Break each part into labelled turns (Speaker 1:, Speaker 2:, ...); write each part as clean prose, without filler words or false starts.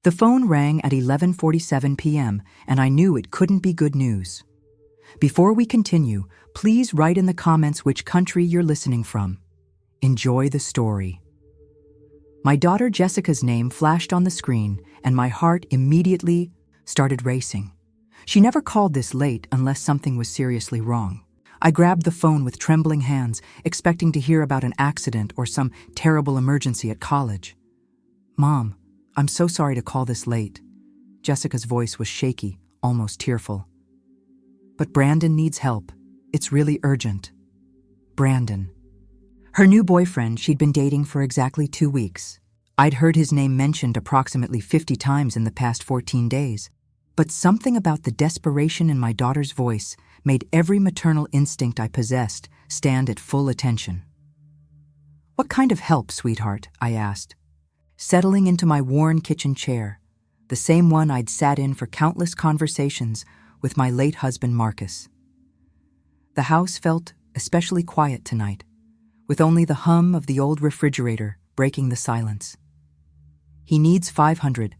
Speaker 1: The phone rang at 11:47 p.m., and I knew it couldn't be good news. Before we continue, please write in the comments which country you're listening from. Enjoy the story. My daughter Jessica's name flashed on the screen, and my heart immediately started racing. She never called this late unless something was seriously wrong. I grabbed the phone with trembling hands, expecting to hear about an accident or some terrible emergency at college. "Mom, I'm so sorry to call this late." Jessica's voice was shaky, almost tearful. "But Brandon needs help. It's really urgent." Brandon. Her new boyfriend she'd been dating for exactly 2 weeks. I'd heard his name mentioned approximately 50 times in the past 14 days. But something about the desperation in my daughter's voice made every maternal instinct I possessed stand at full attention. "What kind of help, sweetheart?" I asked, settling into my worn kitchen chair, the same one I'd sat in for countless conversations with my late husband Marcus. The house felt especially quiet tonight, with only the hum of the old refrigerator breaking the silence. "He needs $500.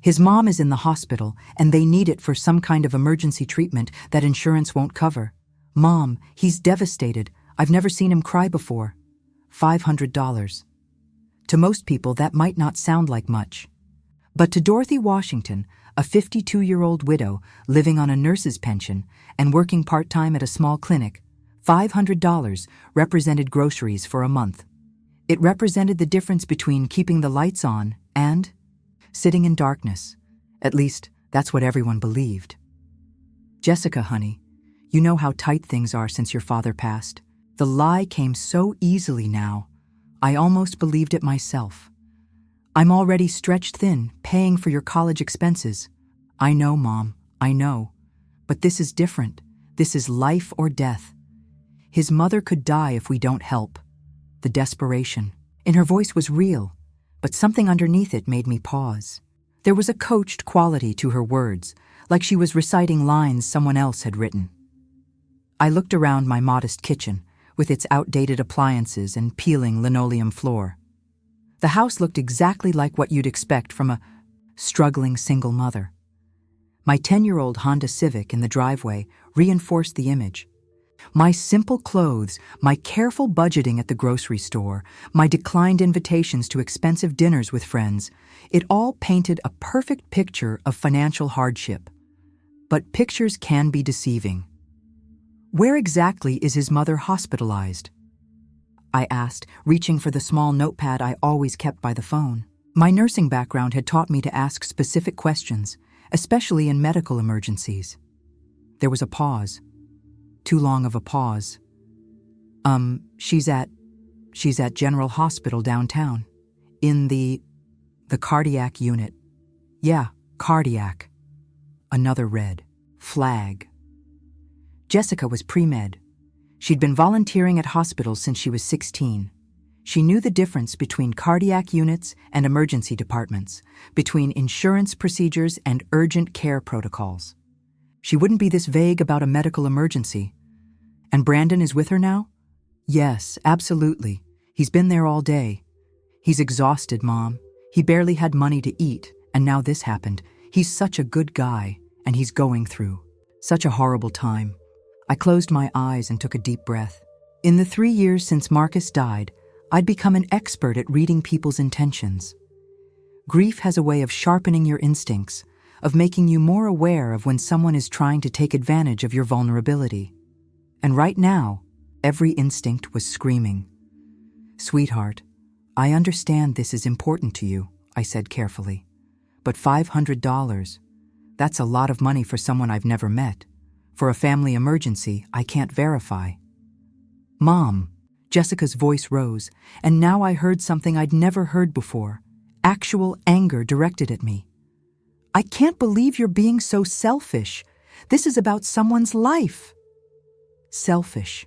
Speaker 1: His mom is in the hospital, and they need it for some kind of emergency treatment that insurance won't cover. Mom, he's devastated. I've never seen him cry before. $500. To most people, that might not sound like much. But to Dorothy Washington, a 52-year-old widow living on a nurse's pension and working part-time at a small clinic, $500 represented groceries for a month. It represented the difference between keeping the lights on and sitting in darkness. At least, that's what everyone believed. "Jessica, honey, you know how tight things are since your father passed." The lie came so easily now, I almost believed it myself. "I'm already stretched thin, paying for your college expenses." "I know, Mom, I know. But this is different. This is life or death. His mother could die if we don't help." The desperation in her voice was real, but something underneath it made me pause. There was a coached quality to her words, like she was reciting lines someone else had written. I looked around my modest kitchen, with its outdated appliances and peeling linoleum floor. The house looked exactly like what you'd expect from a struggling single mother. My 10-year-old Honda Civic in the driveway reinforced the image. My simple clothes, my careful budgeting at the grocery store, my declined invitations to expensive dinners with friends, it all painted a perfect picture of financial hardship. But pictures can be deceiving. "Where exactly is his mother hospitalized?" I asked, reaching for the small notepad I always kept by the phone. My nursing background had taught me to ask specific questions, especially in medical emergencies. There was a pause. Too long of a pause. She's at General Hospital downtown. In the cardiac unit." "Yeah, cardiac." Another red flag. Jessica was pre-med. She'd been volunteering at hospitals since she was 16. She knew the difference between cardiac units and emergency departments, between insurance procedures and urgent care protocols. She wouldn't be this vague about a medical emergency. "And Brandon is with her now?" "Yes, absolutely. He's been there all day. He's exhausted, Mom. He barely had money to eat, and now this happened. He's such a good guy, and he's going through such a horrible time." I closed my eyes and took a deep breath. In the 3 years since Marcus died, I'd become an expert at reading people's intentions. Grief has a way of sharpening your instincts, of making you more aware of when someone is trying to take advantage of your vulnerability. And right now, every instinct was screaming. "Sweetheart, I understand this is important to you," I said carefully. "But $500, that's a lot of money for someone I've never met. For a family emergency, I can't verify." "Mom," Jessica's voice rose, and now I heard something I'd never heard before, actual anger directed at me. "I can't believe you're being so selfish. This is about someone's life." Selfish.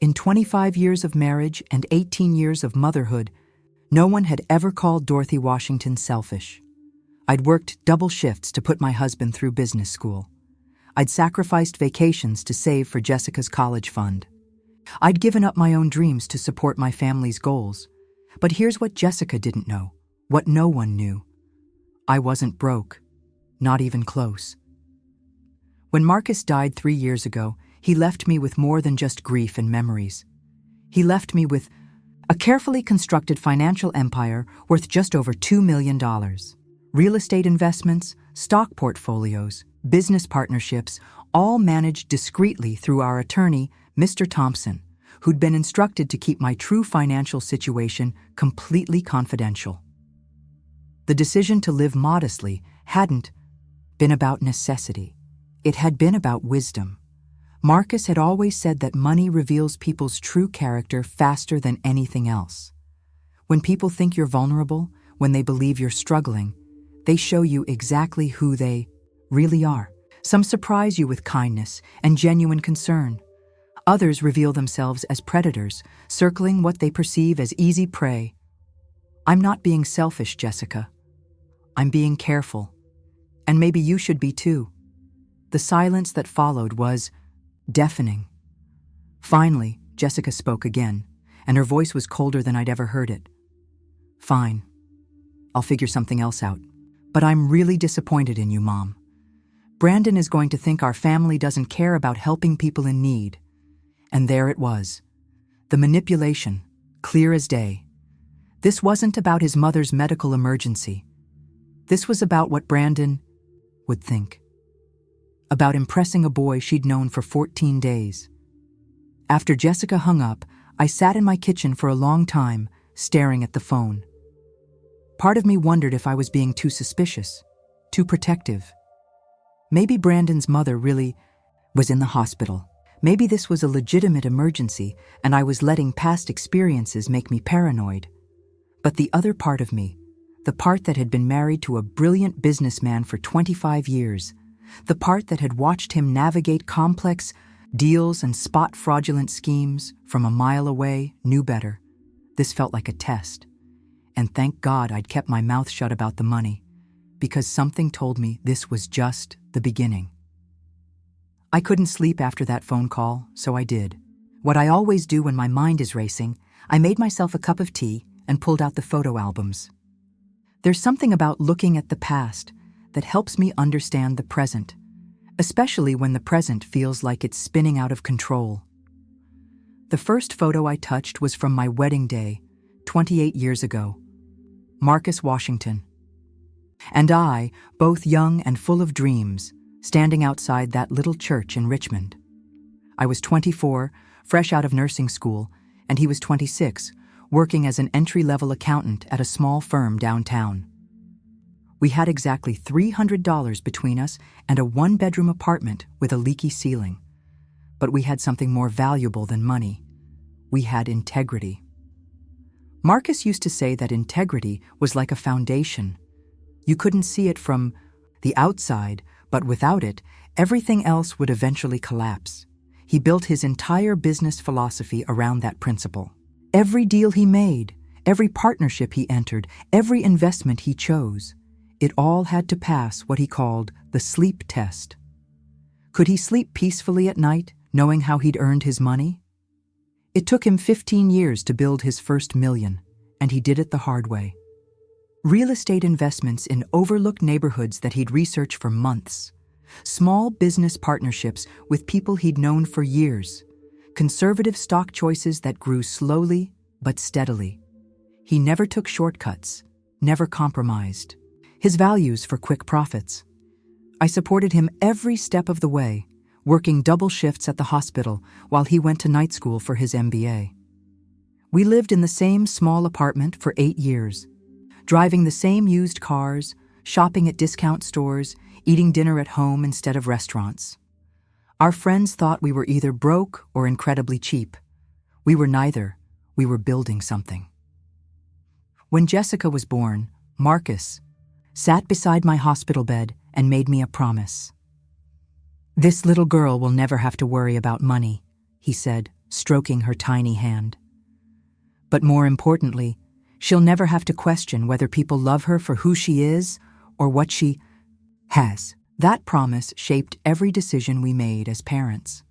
Speaker 1: In 25 years of marriage and 18 years of motherhood, no one had ever called Dorothy Washington selfish. I'd worked double shifts to put my husband through business school. I'd sacrificed vacations to save for Jessica's college fund. I'd given up my own dreams to support my family's goals. But here's what Jessica didn't know. What no one knew: I wasn't broke, not even close. When Marcus died 3 years ago, he left me with more than just grief and memories. He left me with a carefully constructed financial empire worth just over $2 million. Real estate investments, stock portfolios, business partnerships, all managed discreetly through our attorney, Mr. Thompson, who'd been instructed to keep my true financial situation completely confidential. The decision to live modestly hadn't been about necessity. It had been about wisdom. Marcus had always said that money reveals people's true character faster than anything else. When people think you're vulnerable, when they believe you're struggling, they show you exactly who they really are. Some surprise you with kindness and genuine concern. Others reveal themselves as predators, circling what they perceive as easy prey. I'm not being selfish, Jessica. I'm being careful. And maybe you should be too. The silence that followed was deafening. Finally, Jessica spoke again, and her voice was colder than I'd ever heard it. Fine. I'll figure something else out. But I'm really disappointed in you, Mom. Brandon is going to think our family doesn't care about helping people in need. And there it was. The manipulation, clear as day. This wasn't about his mother's medical emergency. This was about what Brandon would think. About impressing a boy she'd known for 14 days. After Jessica hung up, I sat in my kitchen for a long time, staring at the phone. Part of me wondered if I was being too suspicious, too protective. Maybe Brandon's mother really was in the hospital. Maybe this was a legitimate emergency and I was letting past experiences make me paranoid. But the other part of me, the part that had been married to a brilliant businessman for 25 years, the part that had watched him navigate complex deals and spot fraudulent schemes from a mile away, knew better. This felt like a test. And thank God I'd kept my mouth shut about the money, because something told me this was just the beginning. I couldn't sleep after that phone call, so I did. What I always do when my mind is racing, I made myself a cup of tea and pulled out the photo albums. There's something about looking at the past that helps me understand the present, especially when the present feels like it's spinning out of control. The first photo I touched was from my wedding day, 28 years ago. Marcus Washington. And I, both young and full of dreams, standing outside that little church in Richmond. I was 24, fresh out of nursing school, and he was 26, working as an entry-level accountant at a small firm downtown. We had exactly $300 between us and a one-bedroom apartment with a leaky ceiling. But we had something more valuable than money. We had integrity. Marcus used to say that integrity was like a foundation. You couldn't see it from the outside, but without it, everything else would eventually collapse. He built his entire business philosophy around that principle. Every deal he made, every partnership he entered, every investment he chose, it all had to pass what he called the sleep test. Could he sleep peacefully at night, knowing how he'd earned his money? It took him 15 years to build his first $1 million, and he did it the hard way. Real estate investments in overlooked neighborhoods that he'd researched for months. Small business partnerships with people he'd known for years. Conservative stock choices that grew slowly but steadily. He never took shortcuts, never compromised. His values for quick profits. I supported him every step of the way, working double shifts at the hospital while he went to night school for his MBA. We lived in the same small apartment for 8 years, driving the same used cars, shopping at discount stores, eating dinner at home instead of restaurants. Our friends thought we were either broke or incredibly cheap. We were neither. We were building something. When Jessica was born, Marcus sat beside my hospital bed and made me a promise. "This little girl will never have to worry about money," he said, stroking her tiny hand. "But more importantly, she'll never have to question whether people love her for who she is or what she has." That promise shaped every decision we made as parents.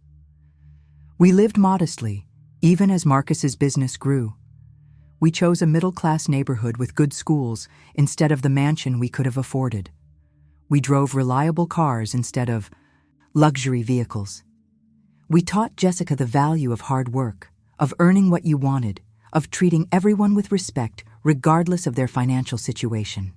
Speaker 1: We lived modestly, even as Marcus's business grew. We chose a middle-class neighborhood with good schools instead of the mansion we could have afforded. We drove reliable cars instead of luxury vehicles. We taught Jessica the value of hard work, of earning what you wanted, of treating everyone with respect regardless of their financial situation.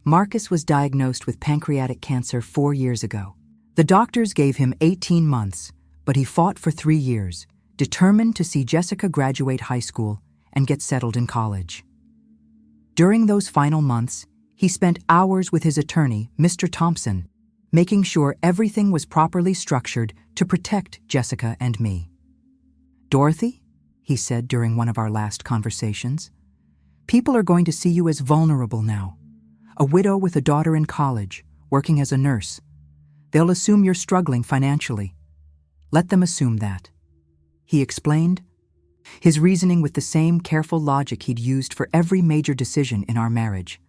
Speaker 1: Marcus was diagnosed with pancreatic cancer 4 years ago. The doctors gave him 18 months, but he fought for 3 years, determined to see Jessica graduate high school and get settled in college. During those final months, he spent hours with his attorney, Mr. Thompson, making sure everything was properly structured to protect Jessica and me. "Dorothy," he said during one of our last conversations, "people are going to see you as vulnerable now. A widow with a daughter in college, working as a nurse. They'll assume you're struggling financially. Let them assume that." He explained, his reasoning with the same careful logic he'd used for every major decision in our marriage.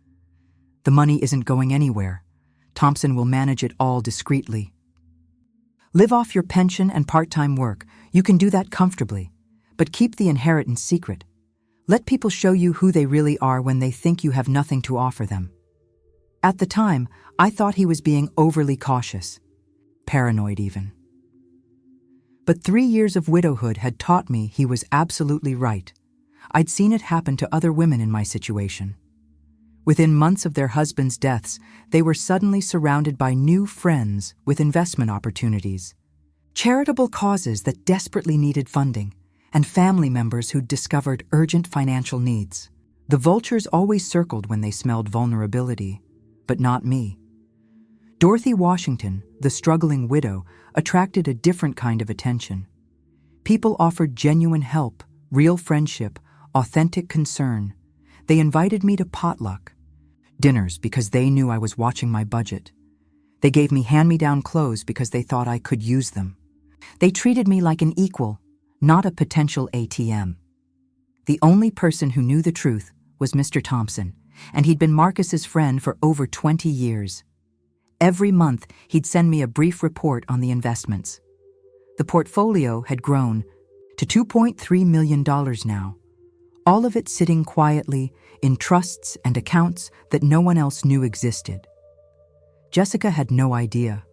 Speaker 1: "The money isn't going anywhere. Thompson will manage it all discreetly. Live off your pension and part-time work. You can do that comfortably, but keep the inheritance secret. Let people show you who they really are when they think you have nothing to offer them." At the time, I thought he was being overly cautious, paranoid even. But 3 years of widowhood had taught me he was absolutely right. I'd seen it happen to other women in my situation. Within months of their husbands' deaths, they were suddenly surrounded by new friends with investment opportunities, charitable causes that desperately needed funding, and family members who'd discovered urgent financial needs. The vultures always circled when they smelled vulnerability, but not me. Dorothy Washington, the struggling widow, attracted a different kind of attention. People offered genuine help, real friendship, authentic concern. They invited me to potluck dinners because they knew I was watching my budget. They gave me hand-me-down clothes because they thought I could use them. They treated me like an equal, not a potential ATM. The only person who knew the truth was Mr. Thompson, and he'd been Marcus's friend for over 20 years. Every month, he'd send me a brief report on the investments. The portfolio had grown to $2.3 million now, all of it sitting quietly in trusts and accounts that no one else knew existed. Jessica had no idea.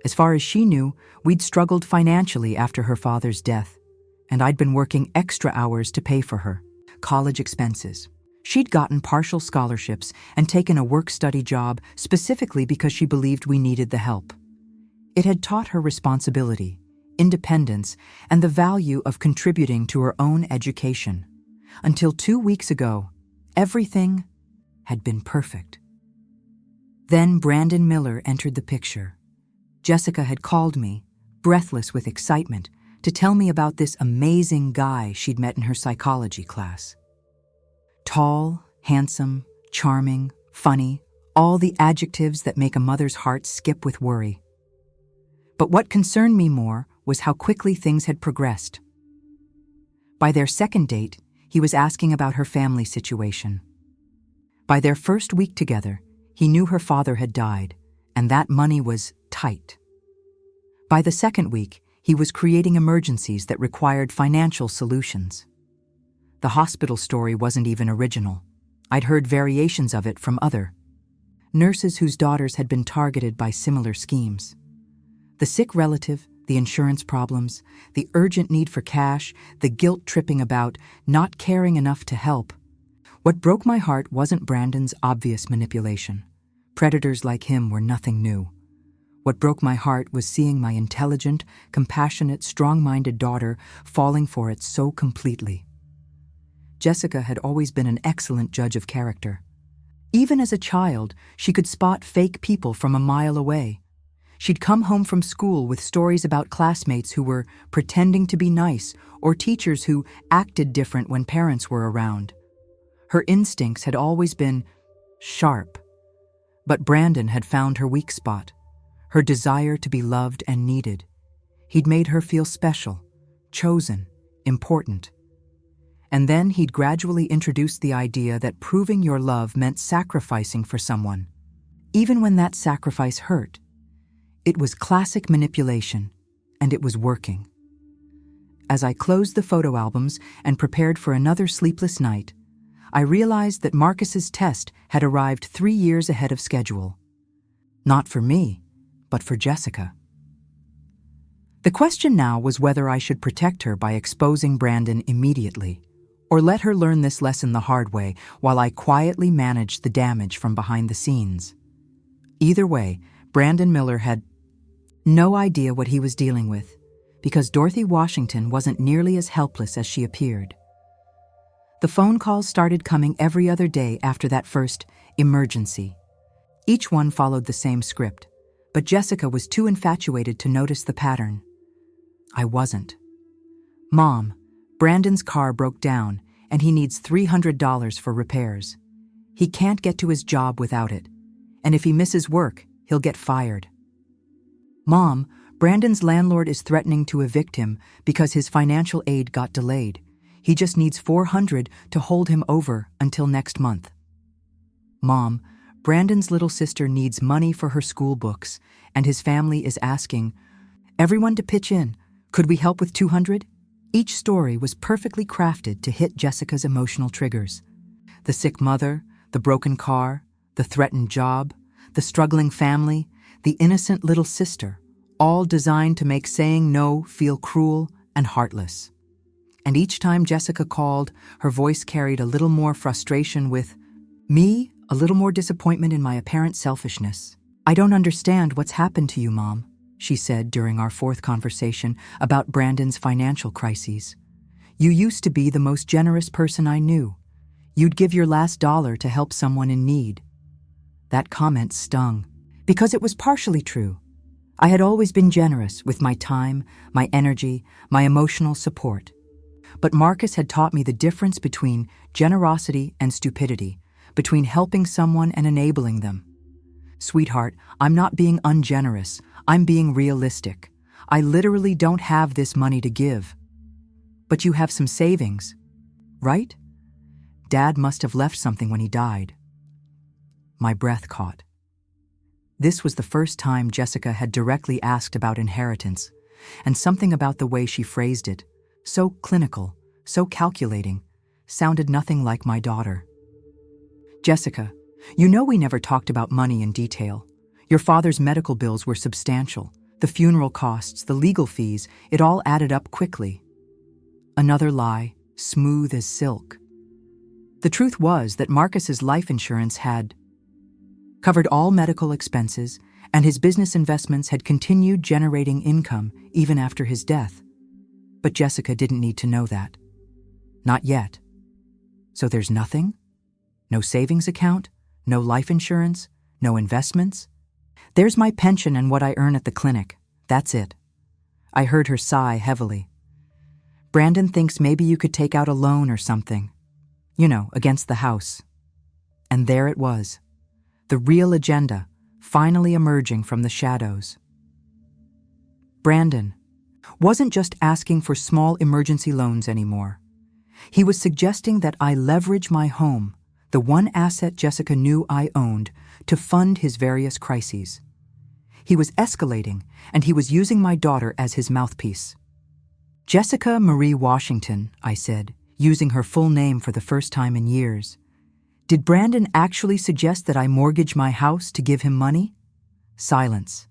Speaker 1: As far as she knew, we'd struggled financially after her father's death, and I'd been working extra hours to pay for her college expenses. She'd gotten partial scholarships and taken a work-study job specifically because she believed we needed the help. It had taught her responsibility, independence, and the value of contributing to her own education. Until 2 weeks ago, everything had been perfect. Then Brandon Miller entered the picture. Jessica had called me, breathless with excitement, to tell me about this amazing guy she'd met in her psychology class. Tall, handsome, charming, funny, all the adjectives that make a mother's heart skip with worry. But what concerned me more was how quickly things had progressed. By their second date, he was asking about her family situation. By their first week together, he knew her father had died, and that money was tight. By the second week, he was creating emergencies that required financial solutions. The hospital story wasn't even original. I'd heard variations of it from other nurses whose daughters had been targeted by similar schemes. The sick relative, the insurance problems, the urgent need for cash, the guilt tripping about not caring enough to help. What broke my heart wasn't Brandon's obvious manipulation. Predators like him were nothing new. What broke my heart was seeing my intelligent, compassionate, strong-minded daughter falling for it so completely. Jessica had always been an excellent judge of character. Even as a child, she could spot fake people from a mile away. She'd come home from school with stories about classmates who were pretending to be nice or teachers who acted different when parents were around. Her instincts had always been sharp. But Brandon had found her weak spot, her desire to be loved and needed. He'd made her feel special, chosen, important. And then he'd gradually introduced the idea that proving your love meant sacrificing for someone, even when that sacrifice hurt. It was classic manipulation, and it was working. as I closed the photo albums and prepared for another sleepless night, I realized that Marcus's test had arrived 3 years ahead of schedule. Not for me, but for Jessica. The question now was whether I should protect her by exposing Brandon immediately, or let her learn this lesson the hard way while I quietly managed the damage from behind the scenes. Either way, Brandon Miller had no idea what he was dealing with, because Dorothy Washington wasn't nearly as helpless as she appeared. The phone calls started coming every other day after that first emergency. Each one followed the same script, but Jessica was too infatuated to notice the pattern. I wasn't. "Mom, Brandon's car broke down and he needs $300 for repairs. He can't get to his job without it, and if he misses work, he'll get fired. Mom, Brandon's landlord is threatening to evict him because his financial aid got delayed. He just needs $400 to hold him over until next month. Mom, Brandon's little sister needs money for her school books, and his family is asking everyone to pitch in. Could we help with $200? Each story was perfectly crafted to hit Jessica's emotional triggers. The sick mother, the broken car, the threatened job, the struggling family, the innocent little sister, all designed to make saying no feel cruel and heartless. And each time Jessica called, her voice carried a little more frustration with me, a little more disappointment in my apparent selfishness. "I don't understand what's happened to you, Mom," she said during our fourth conversation about Brandon's financial crises. "You used to be the most generous person I knew. You'd give your last dollar to help someone in need." That comment stung, because it was partially true. I had always been generous with my time, my energy, my emotional support. But Marcus had taught me the difference between generosity and stupidity, between helping someone and enabling them. "Sweetheart, I'm not being ungenerous. I'm being realistic. I literally don't have this money to give." "But you have some savings, right? Dad must have left something when he died." My breath caught. This was the first time Jessica had directly asked about inheritance, and something about the way she phrased it, so clinical, so calculating, sounded nothing like my daughter. "Jessica, you know we never talked about money in detail. Your father's medical bills were substantial. The funeral costs, the legal fees, it all added up quickly." Another lie, smooth as silk. The truth was that Marcus's life insurance had covered all medical expenses, and his business investments had continued generating income even after his death. But Jessica didn't need to know that. Not yet. So there's nothing? No savings account? No life insurance? No investments? "There's my pension and what I earn at the clinic. That's it." I heard her sigh heavily. "Brandon thinks maybe you could take out a loan or something. You know, against the house." And there it was. The real agenda, finally emerging from the shadows. Brandon wasn't just asking for small emergency loans anymore. He was suggesting that I leverage my home, the one asset Jessica knew I owned, to fund his various crises. He was escalating, and he was using my daughter as his mouthpiece. "Jessica Marie Washington," I said, using her full name for the first time in years. "Did Brandon actually suggest that I mortgage my house to give him money?" Silence.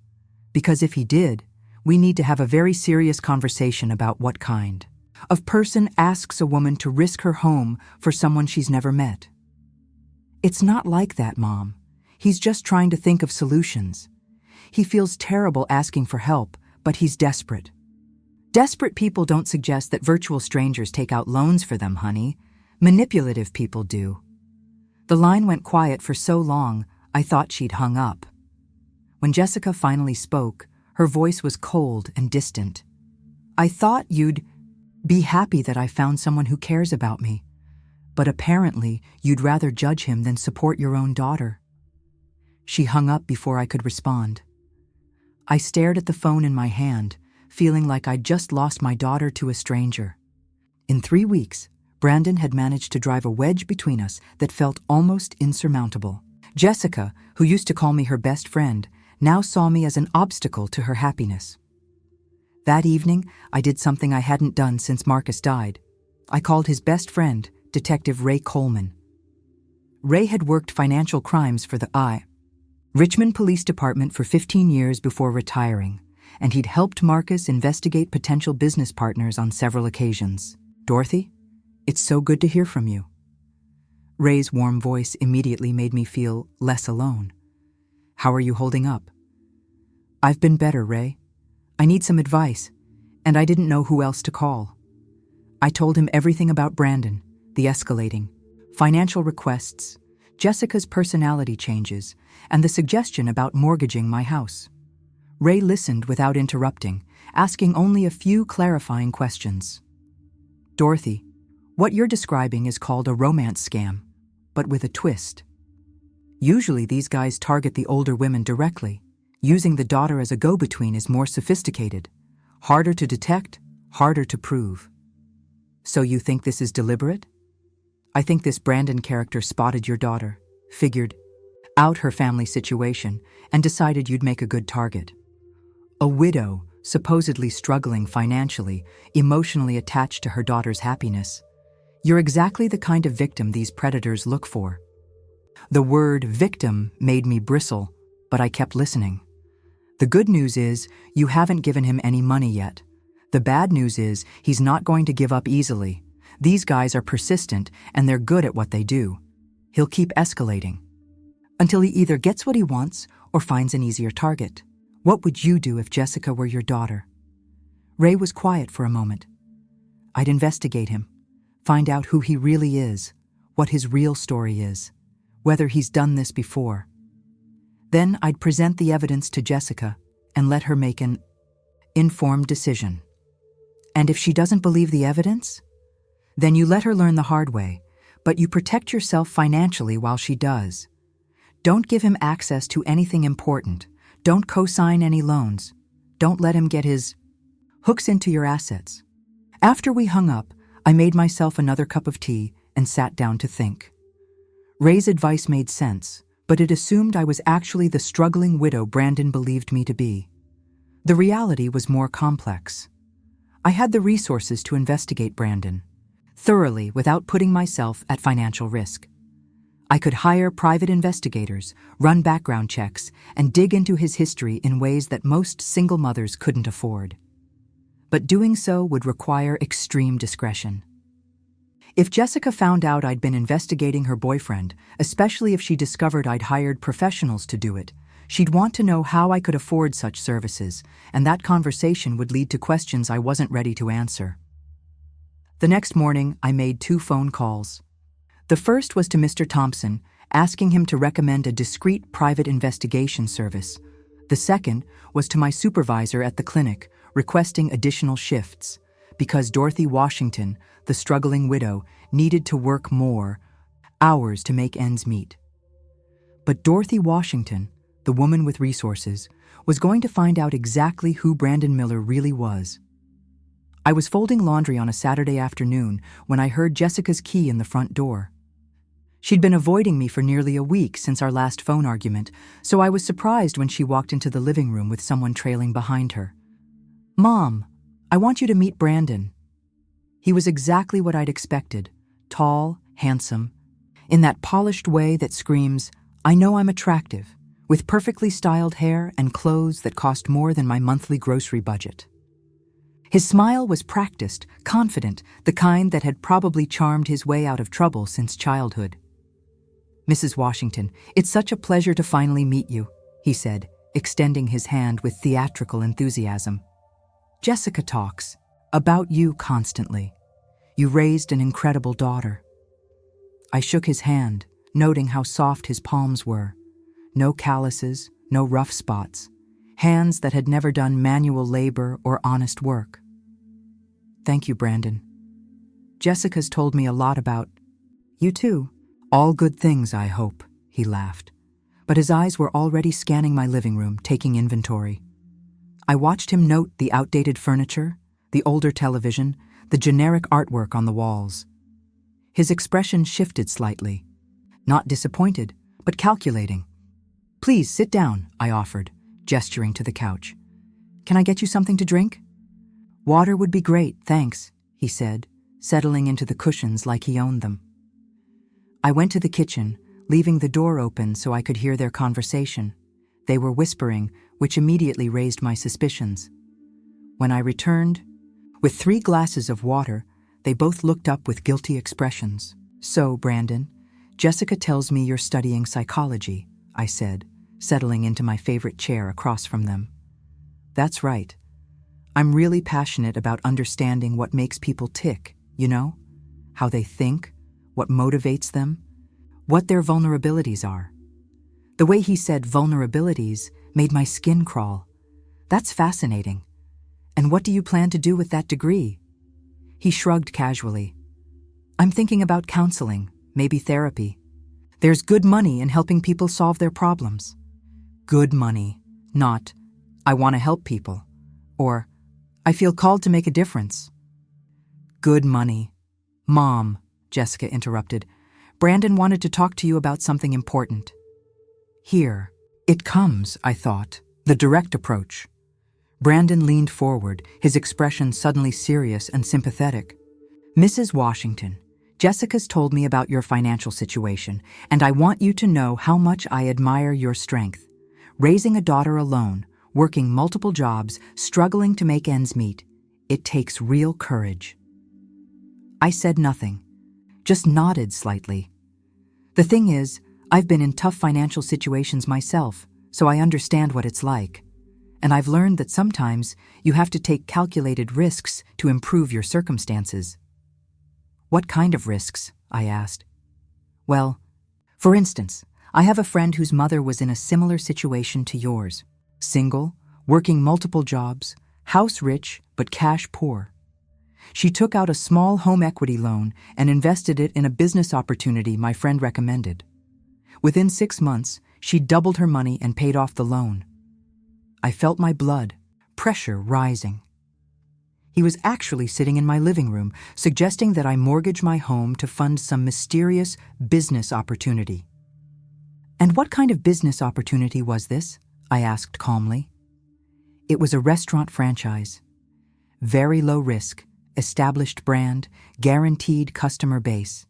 Speaker 1: Because if he did, we need to have a very serious conversation about what kind of person asks a woman to risk her home for someone she's never met. "It's not like that, Mom. He's just trying to think of solutions. He feels terrible asking for help, but he's desperate." "Desperate people don't suggest that virtual strangers take out loans for them, honey. Manipulative people do." The line went quiet for so long, I thought she'd hung up. When Jessica finally spoke, her voice was cold and distant. "I thought you'd be happy that I found someone who cares about me, but apparently you'd rather judge him than support your own daughter." She hung up before I could respond. I stared at the phone in my hand, feeling like I'd just lost my daughter to a stranger. In 3 weeks, Brandon had managed to drive a wedge between us that felt almost insurmountable. Jessica, who used to call me her best friend, now saw me as an obstacle to her happiness. That evening, I did something I hadn't done since Marcus died. I called his best friend, Detective Ray Coleman. Ray had worked financial crimes for the Richmond Police Department for 15 years before retiring, and he'd helped Marcus investigate potential business partners on several occasions. "Dorothy, it's so good to hear from you." Ray's warm voice immediately made me feel less alone. "How are you holding up?" "I've been better, Ray. I need some advice, and I didn't know who else to call." I told him everything about Brandon, the escalating, financial requests, Jessica's personality changes, and the suggestion about mortgaging my house. Ray listened without interrupting, asking only a few clarifying questions. "Dorothy, what you're describing is called a romance scam, but with a twist. Usually these guys target the older women directly. Using the daughter as a go-between is more sophisticated, harder to detect, harder to prove." "So you think this is deliberate?" "I think this Brandon character spotted your daughter, figured out her family situation, and decided you'd make a good target. A widow, supposedly struggling financially, emotionally attached to her daughter's happiness. You're exactly the kind of victim these predators look for." The word victim made me bristle, but I kept listening. "The good news is you haven't given him any money yet. The bad news is he's not going to give up easily. These guys are persistent and they're good at what they do. He'll keep escalating until he either gets what he wants or finds an easier target. What would you do if Jessica were your daughter?" Ray was quiet for a moment. "I'd investigate him, find out who he really is, what his real story is, whether he's done this before. Then I'd present the evidence to Jessica and let her make an informed decision. And if she doesn't believe the evidence, then you let her learn the hard way, but you protect yourself financially while she does. Don't give him access to anything important. Don't co-sign any loans. Don't let him get his hooks into your assets." After we hung up, I made myself another cup of tea and sat down to think. Ray's advice made sense, but it assumed I was actually the struggling widow Brandon believed me to be. The reality was more complex. I had the resources to investigate Brandon thoroughly without putting myself at financial risk. I could hire private investigators, run background checks, and dig into his history in ways that most single mothers couldn't afford. But doing so would require extreme discretion. If Jessica found out I'd been investigating her boyfriend, especially if she discovered I'd hired professionals to do it, she'd want to know how I could afford such services, and that conversation would lead to questions I wasn't ready to answer. The next morning, I made 2 phone calls. The first was to Mr. Thompson, asking him to recommend a discreet private investigation service. The second was to my supervisor at the clinic, requesting additional shifts, because Dorothy Washington, the struggling widow, needed to work more hours to make ends meet. But Dorothy Washington, the woman with resources, was going to find out exactly who Brandon Miller really was. I was folding laundry on a Saturday afternoon when I heard Jessica's key in the front door. She'd been avoiding me for nearly a week since our last phone argument, so I was surprised when she walked into the living room with someone trailing behind her. "Mom, I want you to meet Brandon." He was exactly what I'd expected, tall, handsome, in that polished way that screams, "I know I'm attractive," with perfectly styled hair and clothes that cost more than my monthly grocery budget. His smile was practiced, confident, the kind that had probably charmed his way out of trouble since childhood. "Mrs. Washington, it's such a pleasure to finally meet you," he said, extending his hand with theatrical enthusiasm. "Jessica talks about you constantly. You raised an incredible daughter." I shook his hand, noting how soft his palms were. No calluses, no rough spots. Hands that had never done manual labor or honest work. "Thank you, Brandon. Jessica's told me a lot about you too. All good things, I hope," he laughed. But his eyes were already scanning my living room, taking inventory. I watched him note the outdated furniture, the older television, the generic artwork on the walls. His expression shifted slightly. Not disappointed, but calculating. "Please sit down," I offered, gesturing to the couch. "Can I get you something to drink?" Water would be great, thanks, he said, settling into the cushions like he owned them. I went to the kitchen, leaving the door open so I could hear their conversation. They were whispering, which immediately raised my suspicions. When I returned, with 3 glasses of water, they both looked up with guilty expressions. So, Brandon, Jessica tells me you're studying psychology, I said, settling into my favorite chair across from them. That's right. I'm really passionate about understanding what makes people tick, you know? How they think, what motivates them, what their vulnerabilities are. The way he said vulnerabilities made my skin crawl. That's fascinating. And what do you plan to do with that degree? He shrugged casually. I'm thinking about counseling, maybe therapy. There's good money in helping people solve their problems. Good money, not, I want to help people, or, I feel called to make a difference. Good money. Mom, Jessica interrupted. Brandon wanted to talk to you about something important. Here. It comes, I thought, the direct approach. Brandon leaned forward, his expression suddenly serious and sympathetic. Mrs. Washington, Jessica's told me about your financial situation, and I want you to know how much I admire your strength. Raising a daughter alone, working multiple jobs, struggling to make ends meet. It takes real courage. I said nothing, just nodded slightly. The thing is, I've been in tough financial situations myself, so I understand what it's like. And I've learned that sometimes you have to take calculated risks to improve your circumstances. What kind of risks? I asked. Well, for instance, I have a friend whose mother was in a similar situation to yours. Single, working multiple jobs, house rich but cash poor. She took out a small home equity loan and invested it in a business opportunity my friend recommended. Within 6 months, she doubled her money and paid off the loan. I felt my blood, pressure rising. He was actually sitting in my living room, suggesting that I mortgage my home to fund some mysterious business opportunity. And what kind of business opportunity was this? I asked calmly. It was a restaurant franchise. Very low risk, established brand, guaranteed customer base.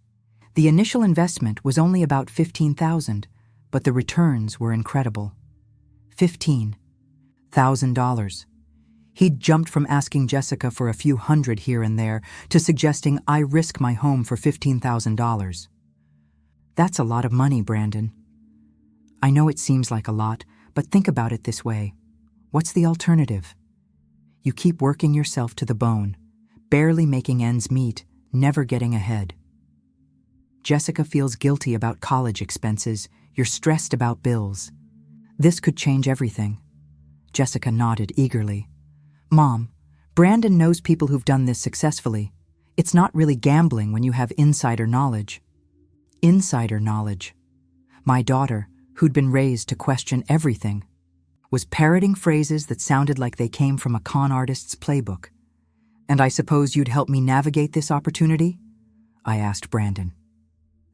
Speaker 1: The initial investment was only about $15,000, but the returns were incredible. $15,000. He'd jumped from asking Jessica for a few hundred here and there to suggesting I risk my home for $15,000. That's a lot of money, Brandon. I know it seems like a lot, but think about it this way. What's the alternative? You keep working yourself to the bone, barely making ends meet, never getting ahead. Jessica feels guilty about college expenses. You're stressed about bills. This could change everything. Jessica nodded eagerly. Mom, Brandon knows people who've done this successfully. It's not really gambling when you have insider knowledge. Insider knowledge. My daughter, who'd been raised to question everything, was parroting phrases that sounded like they came from a con artist's playbook. And I suppose you'd help me navigate this opportunity? I asked Brandon.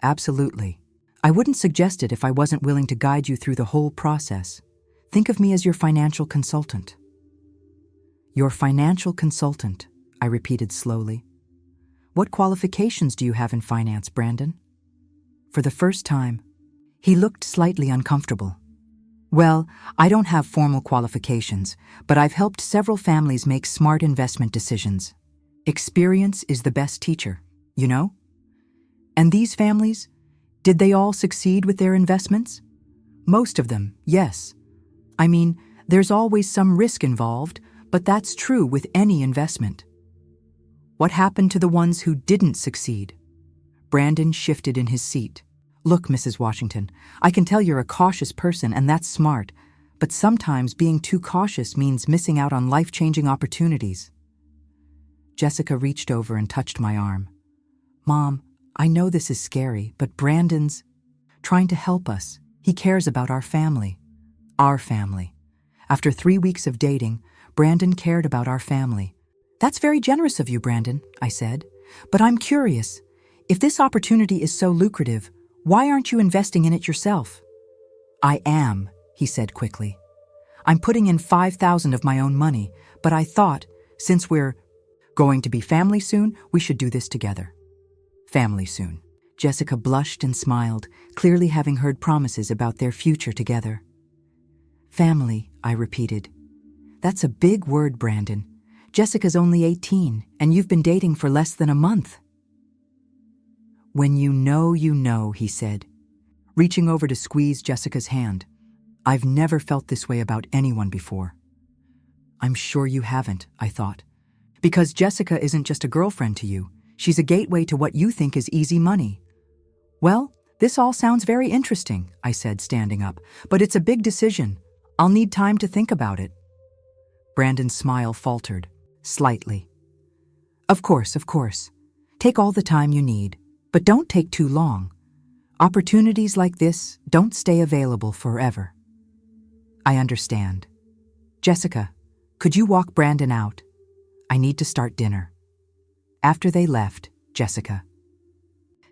Speaker 1: Absolutely. I wouldn't suggest it if I wasn't willing to guide you through the whole process. Think of me as your financial consultant. Your financial consultant, I repeated slowly. What qualifications do you have in finance, Brandon? For the first time, he looked slightly uncomfortable. Well, I don't have formal qualifications, but I've helped several families make smart investment decisions. Experience is the best teacher, you know? And these families, did they all succeed with their investments? Most of them, yes. I mean, there's always some risk involved, but that's true with any investment. What happened to the ones who didn't succeed? Brandon shifted in his seat. Look, Mrs. Washington, I can tell you're a cautious person, and that's smart, but sometimes being too cautious means missing out on life-changing opportunities. Jessica reached over and touched my arm. Mom, I know this is scary, but Brandon's trying to help us. He cares about our family. Our family. After 3 weeks of dating, Brandon cared about our family. That's very generous of you, Brandon, I said. But I'm curious. If this opportunity is so lucrative, why aren't you investing in it yourself? I am, he said quickly. I'm putting in $5,000 of my own money, but I thought, since we're Going to be family soon? We should do this together. Family soon. Jessica blushed and smiled, clearly having heard promises about their future together. Family, I repeated. That's a big word, Brandon. Jessica's only 18, and you've been dating for less than a month. When you know, he said, reaching over to squeeze Jessica's hand. I've never felt this way about anyone before. I'm sure you haven't, I thought. Because Jessica isn't just a girlfriend to you. She's a gateway to what you think is easy money. Well, this all sounds very interesting, I said, standing up, but it's a big decision. I'll need time to think about it. Brandon's smile faltered, slightly. Of course. Take all the time you need, but don't take too long. Opportunities like this don't stay available forever. I understand. Jessica, could you walk Brandon out? I need to start dinner. After they left, Jessica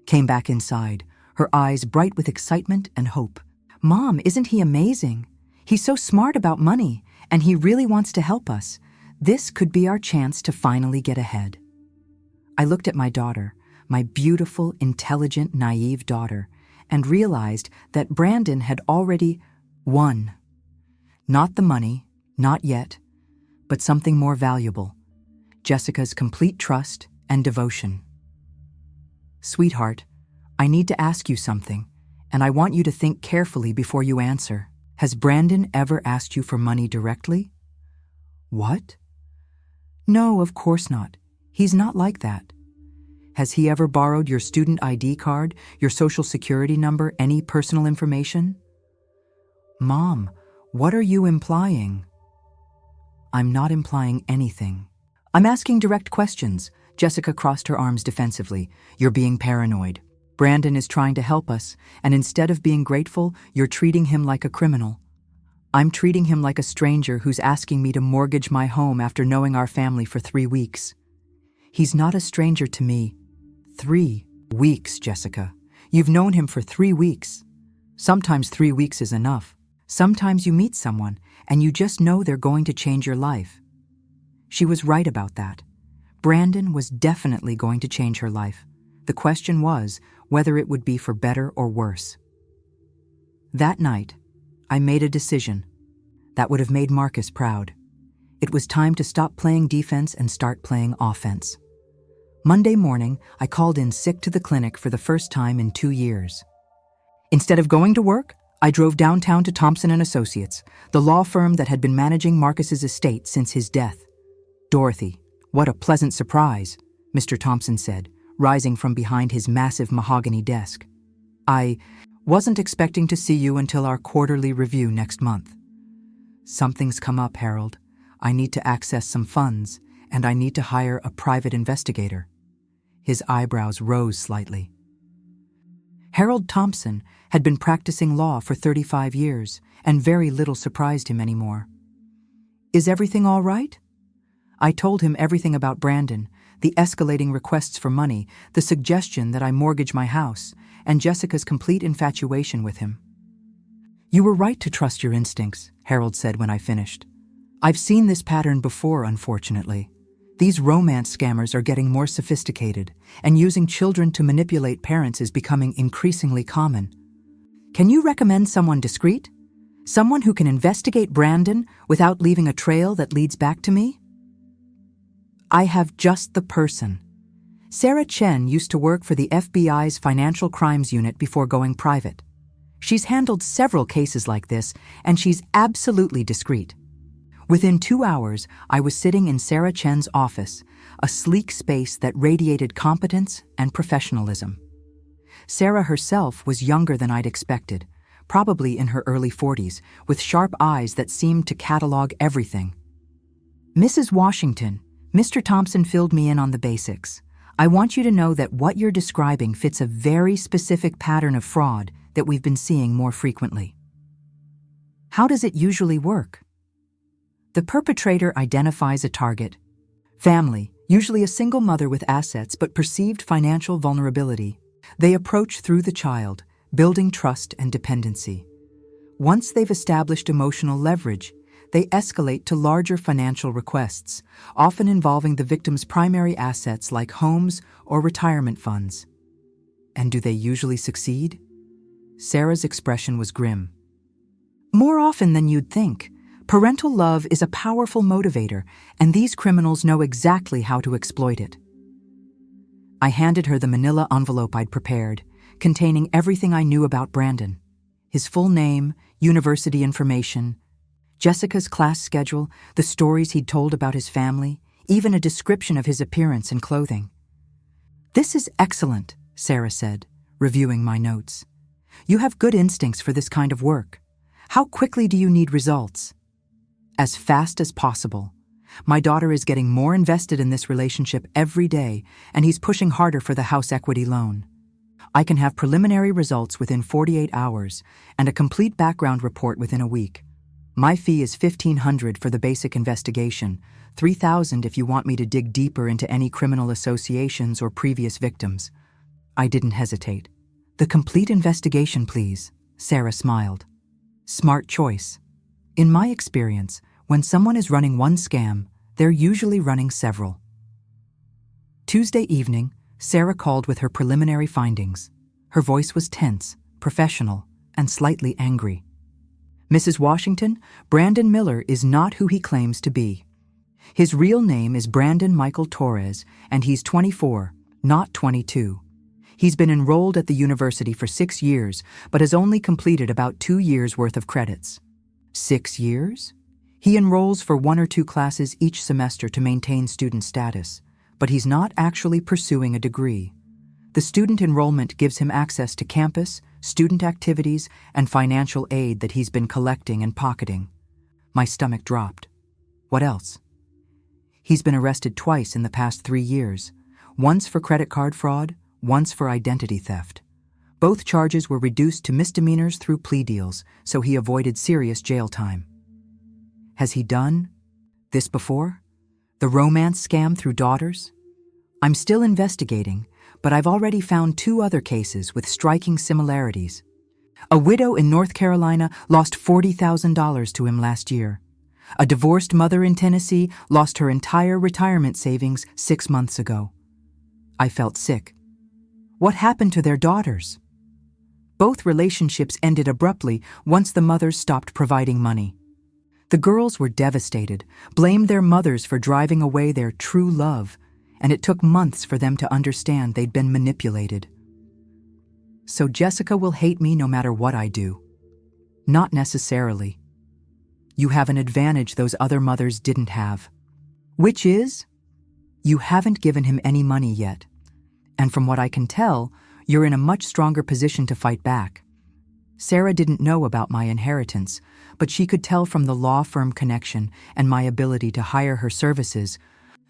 Speaker 1: came back inside, her eyes bright with excitement and hope. Mom, isn't he amazing? He's so smart about money, and he really wants to help us. This could be our chance to finally get ahead. I looked at my daughter, my beautiful, intelligent, naive daughter, and realized that Brandon had already won. Not the money, not yet, but something more valuable. Jessica's complete trust and devotion. Sweetheart, I need to ask you something, and I want you to think carefully before you answer. Has Brandon ever asked you for money directly? What? No, of course not. He's not like that. Has he ever borrowed your student ID card, your social security number, any personal information? Mom, what are you implying? I'm not implying anything. I'm asking direct questions. Jessica crossed her arms defensively. You're being paranoid. Brandon is trying to help us, and instead of being grateful, you're treating him like a criminal. I'm treating him like a stranger who's asking me to mortgage my home after knowing our family for 3 weeks. He's not a stranger to me. 3 weeks, Jessica. You've known him for 3 weeks. Sometimes 3 weeks is enough. Sometimes you meet someone, and you just know they're going to change your life. She was right about that. Brandon was definitely going to change her life. The question was whether it would be for better or worse. That night, I made a decision that would have made Marcus proud. It was time to stop playing defense and start playing offense. Monday morning, I called in sick to the clinic for the first time in 2 years. Instead of going to work, I drove downtown to Thompson & Associates, the law firm that had been managing Marcus's estate since his death. Dorothy, what a pleasant surprise, Mr. Thompson said, rising from behind his massive mahogany desk. I wasn't expecting to see you until our quarterly review next month. Something's come up, Harold. I need to access some funds, and I need to hire a private investigator. His eyebrows rose slightly. Harold Thompson had been practicing law for 35 years, and very little surprised him anymore. Is everything all right? I told him everything about Brandon, the escalating requests for money, the suggestion that I mortgage my house, and Jessica's complete infatuation with him. You were right to trust your instincts, Harold said when I finished. I've seen this pattern before, unfortunately. These romance scammers are getting more sophisticated, and using children to manipulate parents is becoming increasingly common. Can you recommend someone discreet? Someone who can investigate Brandon without leaving a trail that leads back to me? I have just the person. Sarah Chen used to work for the FBI's Financial Crimes Unit before going private. She's handled several cases like this, and she's absolutely discreet. Within 2 hours, I was sitting in Sarah Chen's office, a sleek space that radiated competence and professionalism. Sarah herself was younger than I'd expected, probably in her early 40s, with sharp eyes that seemed to catalog everything. Mrs. Washington, Mr. Thompson filled me in on the basics. I want you to know that what you're describing fits a very specific pattern of fraud that we've been seeing more frequently. How does it usually work? The perpetrator identifies a target. Family, usually a single mother with assets but perceived financial vulnerability. They approach through the child, building trust and dependency. Once they've established emotional leverage, They escalate to larger financial requests, often involving the victim's primary assets like homes or retirement funds. And do they usually succeed? Sarah's expression was grim. More often than you'd think. Parental love is a powerful motivator, and these criminals know exactly how to exploit it. I handed her the manila envelope I'd prepared, containing everything I knew about Brandon. His full name, university information, Jessica's class schedule, the stories he'd told about his family, even a description of his appearance and clothing. "This is excellent," Sarah said, reviewing my notes. "You have good instincts for this kind of work. How quickly do you need results?" "As fast as possible. My daughter is getting more invested in this relationship every day, and he's pushing harder for the house equity loan. I can have preliminary results within 48 hours and a complete background report within a week. My fee is $1,500 for the basic investigation, $3,000 if you want me to dig deeper into any criminal associations or previous victims." I didn't hesitate. "The complete investigation, please," Sarah smiled. Smart choice. In my experience, when someone is running one scam, they're usually running several. Tuesday evening, Sarah called with her preliminary findings. Her voice was tense, professional, and slightly angry. "Mrs. Washington, Brandon Miller is not who he claims to be. His real name is Brandon Michael Torres, and he's 24, not 22. He's been enrolled at the university for 6 years, but has only completed about 2 years' worth of credits." 6 years? He enrolls for 1 or 2 classes each semester to maintain student status, but he's not actually pursuing a degree. The student enrollment gives him access to campus, student activities, and financial aid that he's been collecting and pocketing. My stomach dropped. What else? He's been arrested twice in the past 3 years, once for credit card fraud, once for identity theft. Both charges were reduced to misdemeanors through plea deals, so he avoided serious jail time. Has he done this before? The romance scam through daughters? I'm still investigating, but I've already found 2 other cases with striking similarities. A widow in North Carolina lost $40,000 to him last year. A divorced mother in Tennessee lost her entire retirement savings 6 months ago. I felt sick. What happened to their daughters? Both relationships ended abruptly once the mothers stopped providing money. The girls were devastated, blamed their mothers for driving away their true love, and it took months for them to understand they'd been manipulated. So Jessica will hate me no matter what I do. Not necessarily. You have an advantage those other mothers didn't have. Which is? You haven't given him any money yet. And from what I can tell, you're in a much stronger position to fight back. Sarah didn't know about my inheritance, but she could tell from the law firm connection and my ability to hire her services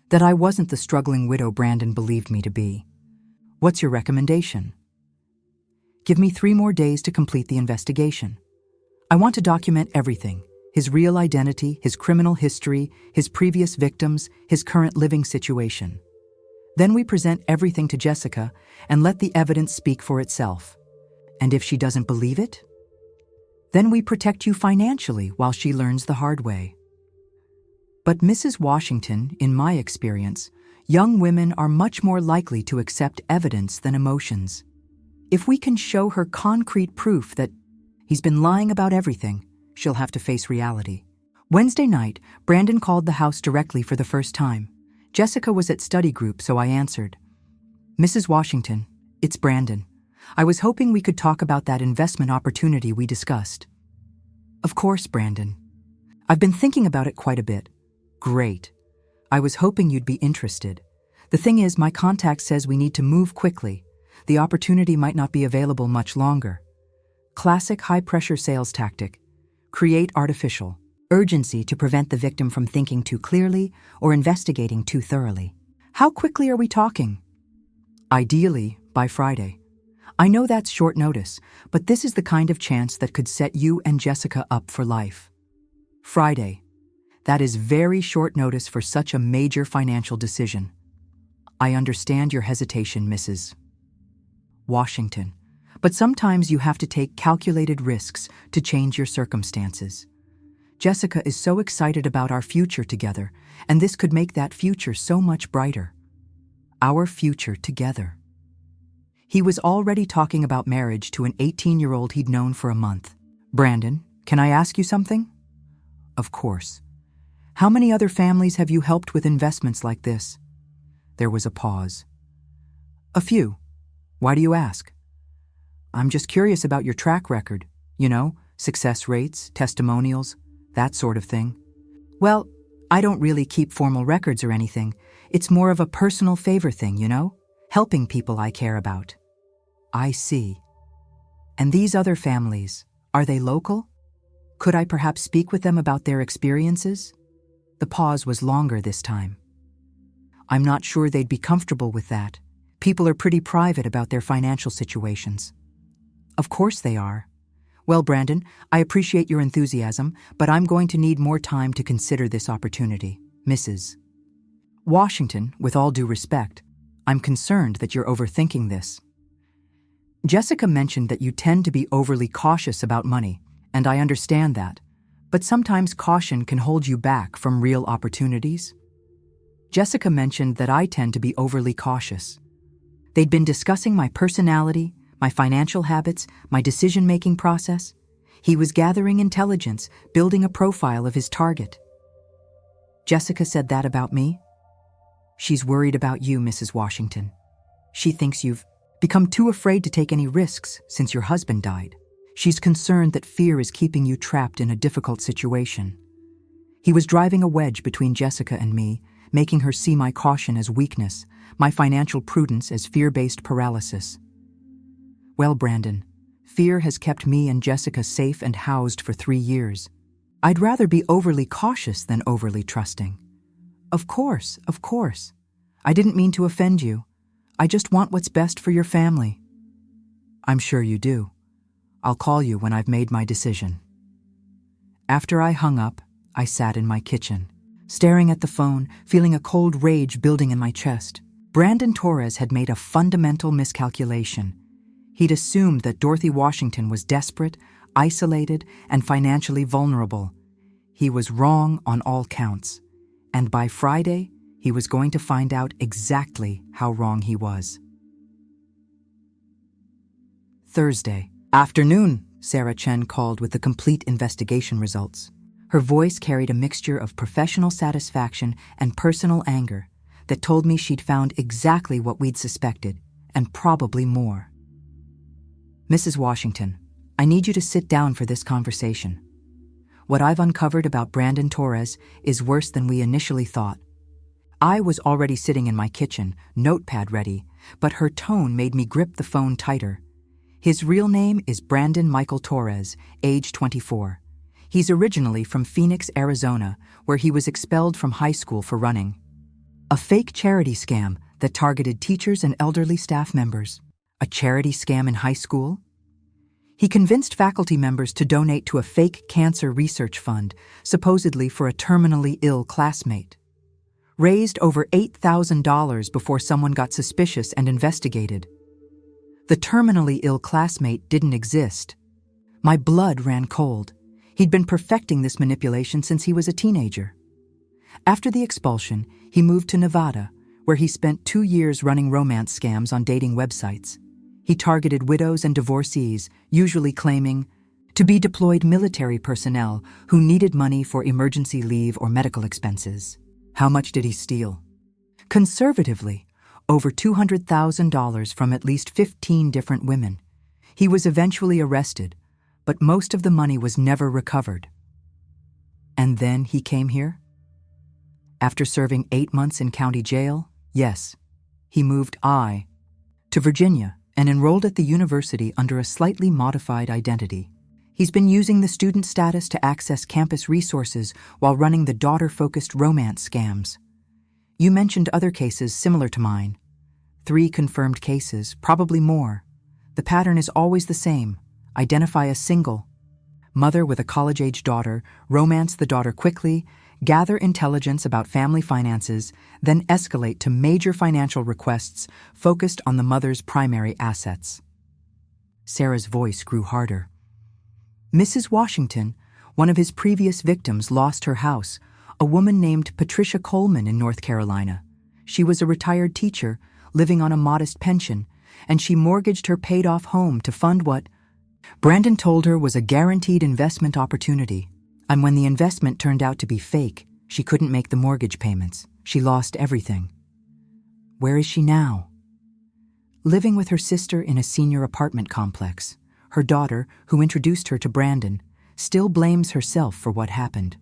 Speaker 1: that I wasn't the struggling widow Brandon believed me to be. What's your recommendation? Give me 3 more days to complete the investigation. I want to document everything: his real identity, his criminal history, his previous victims, his current living situation. Then we present everything to Jessica and let the evidence speak for itself. And if she doesn't believe it, then we protect you financially while she learns the hard way. But Mrs. Washington, in my experience, young women are much more likely to accept evidence than emotions. If we can show her concrete proof that he's been lying about everything, she'll have to face reality. Wednesday night, Brandon called the house directly for the first time. Jessica was at study group, so I answered. "Mrs. Washington, it's Brandon. I was hoping we could talk about that investment opportunity we discussed." "Of course, Brandon. I've been thinking about it quite a bit." "Great. I was hoping you'd be interested. The thing is, my contact says we need to move quickly. The opportunity might not be available much longer. Classic high-pressure sales tactic. Create artificial urgency to prevent the victim from thinking too clearly or investigating too thoroughly. How quickly are we talking?" "Ideally, by Friday. I know that's short notice, but this is the kind of chance that could set you and Jessica up for life." "Friday. That is very short notice for such a major financial decision." "I understand your hesitation, Mrs. Washington, but sometimes you have to take calculated risks to change your circumstances. Jessica is so excited about our future together, and this could make that future so much brighter. Our future together. He was already talking about marriage to an 18-year-old he'd known for a month. Brandon, can I ask you something? Of course. How many other families have you helped with investments like this? There was a pause. A few. Why do you ask? I'm just curious about your track record. You know, success rates, testimonials, that sort of thing. Well, I don't really keep formal records or anything. It's more of a personal favor thing, you know? Helping people I care about. I see. And these other families, are they local? Could I perhaps speak with them about their experiences? The pause was longer this time. I'm not sure they'd be comfortable with that. People are pretty private about their financial situations. Of course they are. Well, Brandon, I appreciate your enthusiasm, but I'm going to need more time to consider this opportunity. Mrs. Washington, with all due respect, I'm concerned that you're overthinking this. Jessica mentioned that you tend to be overly cautious about money, and I understand that, but sometimes caution can hold you back from real opportunities. Jessica mentioned that I tend to be overly cautious. They'd been discussing my personality, my financial habits, my decision-making process. He was gathering intelligence, building a profile of his target. Jessica said that about me? She's worried about you, Mrs. Washington. She thinks you've become too afraid to take any risks since your husband died. She's concerned that fear is keeping you trapped in a difficult situation. He was driving a wedge between Jessica and me, making her see my caution as weakness, my financial prudence as fear-based paralysis. Well, Brandon, fear has kept me and Jessica safe and housed for 3 years. I'd rather be overly cautious than overly trusting. Of course. I didn't mean to offend you. I just want what's best for your family. I'm sure you do. I'll call you when I've made my decision. After I hung up, I sat in my kitchen, staring at the phone, feeling a cold rage building in my chest. Brandon Torres had made a fundamental miscalculation. He'd assumed that Dorothy Washington was desperate, isolated, and financially vulnerable. He was wrong on all counts, and by Friday, he was going to find out exactly how wrong he was. Thursday afternoon, Sarah Chen called with the complete investigation results. Her voice carried a mixture of professional satisfaction and personal anger that told me she'd found exactly what we'd suspected, and probably more. Mrs. Washington, I need you to sit down for this conversation. What I've uncovered about Brandon Torres is worse than we initially thought. I was already sitting in my kitchen, notepad ready, but her tone made me grip the phone tighter. His real name is Brandon Michael Torres, age 24. He's originally from Phoenix, Arizona, where he was expelled from high school for running a fake charity scam that targeted teachers and elderly staff members. A charity scam in high school? He convinced faculty members to donate to a fake cancer research fund, supposedly for a terminally ill classmate. Raised over $8,000 before someone got suspicious and investigated. The terminally ill classmate didn't exist. My blood ran cold. He'd been perfecting this manipulation since he was a teenager. After the expulsion, he moved to Nevada, where he spent 2 years running romance scams on dating websites. He targeted widows and divorcees, usually claiming to be deployed military personnel who needed money for emergency leave or medical expenses. How much did he steal? Conservatively, over $200,000 from at least 15 different women. He was eventually arrested, but most of the money was never recovered. And then he came here? After serving 8 months in county jail, yes, he moved to Virginia and enrolled at the university under a slightly modified identity. He's been using the student status to access campus resources while running the daughter-focused romance scams. You mentioned other cases similar to mine. 3 confirmed cases, probably more. The pattern is always the same. Identify a single mother with a college-age daughter, romance the daughter quickly, gather intelligence about family finances, then escalate to major financial requests focused on the mother's primary assets. Sarah's voice grew harder. Mrs. Washington, One of his previous victims lost her house, a woman named Patricia Coleman in North Carolina. She was a retired teacher, living on a modest pension, and she mortgaged her paid-off home to fund what Brandon told her was a guaranteed investment opportunity. And when the investment turned out to be fake, she couldn't make the mortgage payments. She lost everything. Where is she now? Living with her sister in a senior apartment complex. Her daughter, who introduced her to Brandon, still blames herself for what happened.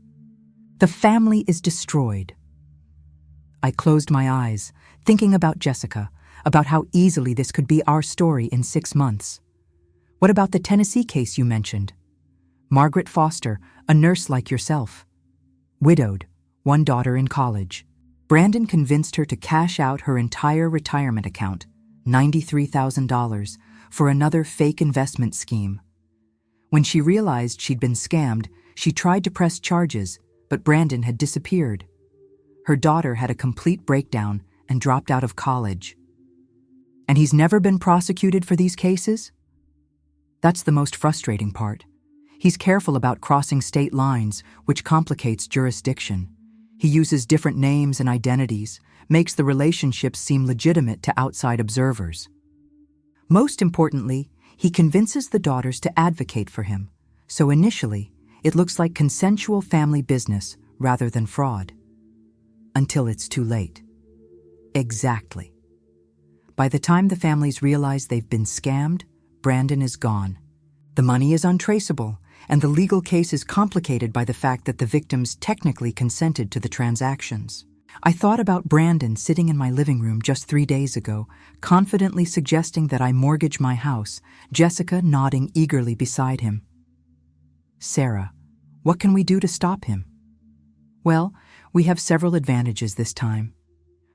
Speaker 1: The family is destroyed. I closed my eyes, thinking about Jessica, about how easily this could be our story in 6 months. What about the Tennessee case you mentioned? Margaret Foster, a nurse like yourself. Widowed, 1 daughter in college. Brandon convinced her to cash out her entire retirement account, $93,000, for another fake investment scheme. When she realized she'd been scammed, she tried to press charges, but Brandon had disappeared. Her daughter had a complete breakdown and dropped out of college. And he's never been prosecuted for these cases? That's the most frustrating part. He's careful about crossing state lines, which complicates jurisdiction. He uses different names and identities, makes the relationships seem legitimate to outside observers. Most importantly, he convinces the daughters to advocate for him, so initially, it looks like consensual family business rather than fraud. Until it's too late. Exactly. By the time the families realize they've been scammed, Brandon is gone. The money is untraceable, and the legal case is complicated by the fact that the victims technically consented to the transactions. I thought about Brandon sitting in my living room just 3 days ago, confidently suggesting that I mortgage my house, Jessica nodding eagerly beside him. Sarah, what can we do to stop him? Well, we have several advantages this time.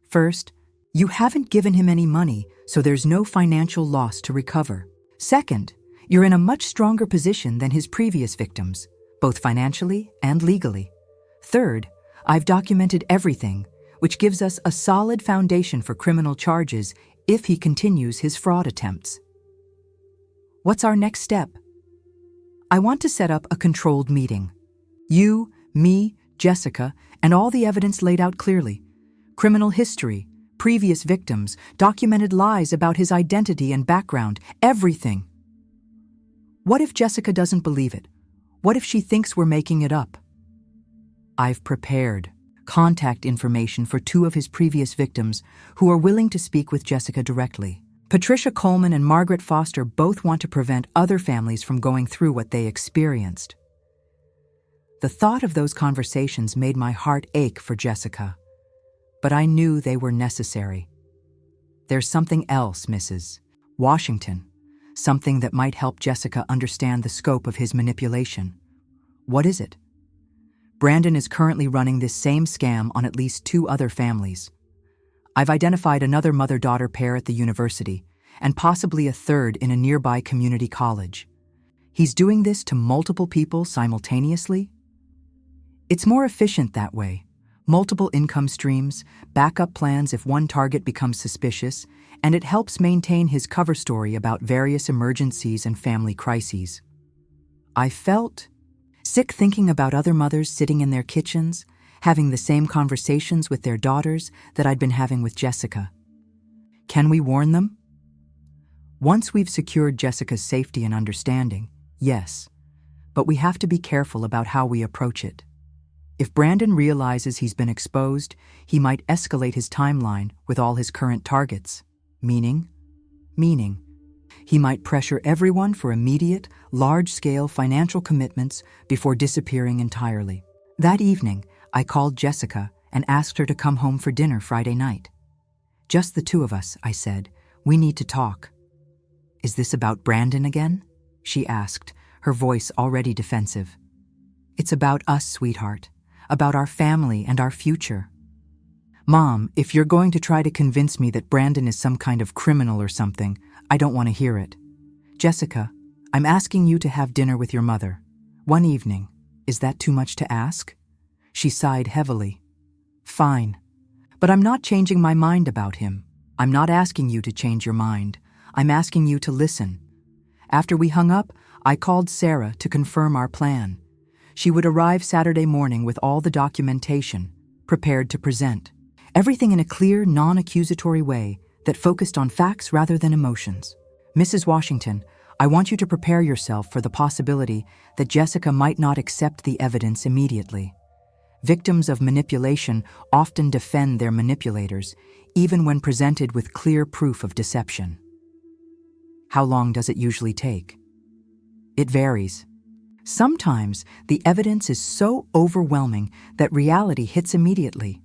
Speaker 1: First, you haven't given him any money, so there's no financial loss to recover. Second, you're in a much stronger position than his previous victims, both financially and legally. Third, I've documented everything, which gives us a solid foundation for criminal charges if he continues his fraud attempts. What's our next step? I want to set up a controlled meeting. You, me, Jessica, and all the evidence laid out clearly. Criminal history, previous victims, documented lies about his identity and background, everything. What if Jessica doesn't believe it? What if she thinks we're making it up? I've prepared contact information for 2 of his previous victims who are willing to speak with Jessica directly. Patricia Coleman and Margaret Foster both want to prevent other families from going through what they experienced. The thought of those conversations made my heart ache for Jessica, but I knew they were necessary. There's something else, Mrs. Washington, something that might help Jessica understand the scope of his manipulation. What is it? Brandon is currently running this same scam on at least 2 other families. I've identified another mother-daughter pair at the university, and possibly a third in a nearby community college. He's doing this to multiple people simultaneously? It's more efficient that way. Multiple income streams, backup plans if one target becomes suspicious, and it helps maintain his cover story about various emergencies and family crises. I felt sick thinking about other mothers sitting in their kitchens, having the same conversations with their daughters that I'd been having with Jessica. Can we warn them? Once we've secured Jessica's safety and understanding, yes, but we have to be careful about how we approach it. If Brandon realizes he's been exposed, he might escalate his timeline with all his current targets. Meaning, he might pressure everyone for immediate, large-scale financial commitments before disappearing entirely. That evening, I called Jessica and asked her to come home for dinner Friday night. Just the 2 of us, I said. We need to talk. Is this about Brandon again? She asked, her voice already defensive. It's about us, sweetheart. About our family and our future. Mom, if you're going to try to convince me that Brandon is some kind of criminal or something, I don't want to hear it. Jessica, I'm asking you to have dinner with your mother. One evening. Is that too much to ask? She sighed heavily. Fine. But I'm not changing my mind about him. I'm not asking you to change your mind. I'm asking you to listen. After we hung up, I called Sarah to confirm our plan. She would arrive Saturday morning with all the documentation, prepared to present. Everything in a clear, non-accusatory way that focused on facts rather than emotions. Mrs. Washington, I want you to prepare yourself for the possibility that Jessica might not accept the evidence immediately. Victims of manipulation often defend their manipulators, even when presented with clear proof of deception. How long does it usually take? It varies. Sometimes the evidence is so overwhelming that reality hits immediately.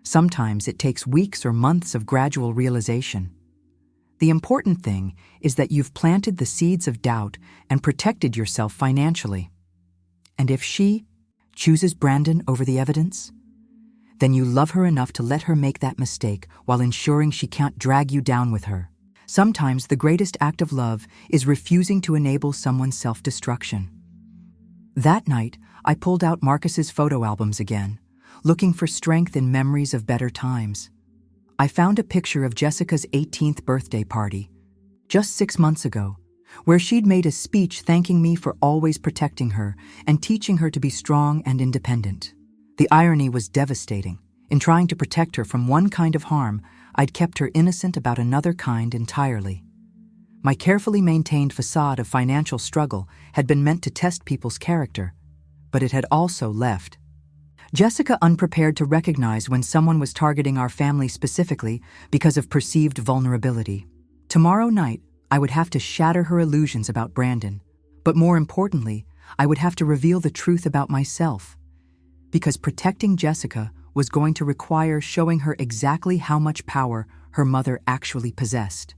Speaker 1: Sometimes it takes weeks or months of gradual realization. The important thing is that you've planted the seeds of doubt and protected yourself financially. And if she chooses Brandon over the evidence, then you love her enough to let her make that mistake while ensuring she can't drag you down with her. Sometimes the greatest act of love is refusing to enable someone's self-destruction. That night, I pulled out Marcus's photo albums again, looking for strength in memories of better times. I found a picture of Jessica's 18th birthday party, just 6 months ago, where she'd made a speech thanking me for always protecting her and teaching her to be strong and independent. The irony was devastating. In trying to protect her from one kind of harm, I'd kept her innocent about another kind entirely. My carefully maintained facade of financial struggle had been meant to test people's character, but it had also left Jessica unprepared to recognize when someone was targeting our family specifically because of perceived vulnerability. Tomorrow night, I would have to shatter her illusions about Brandon, but more importantly, I would have to reveal the truth about myself, because protecting Jessica was going to require showing her exactly how much power her mother actually possessed.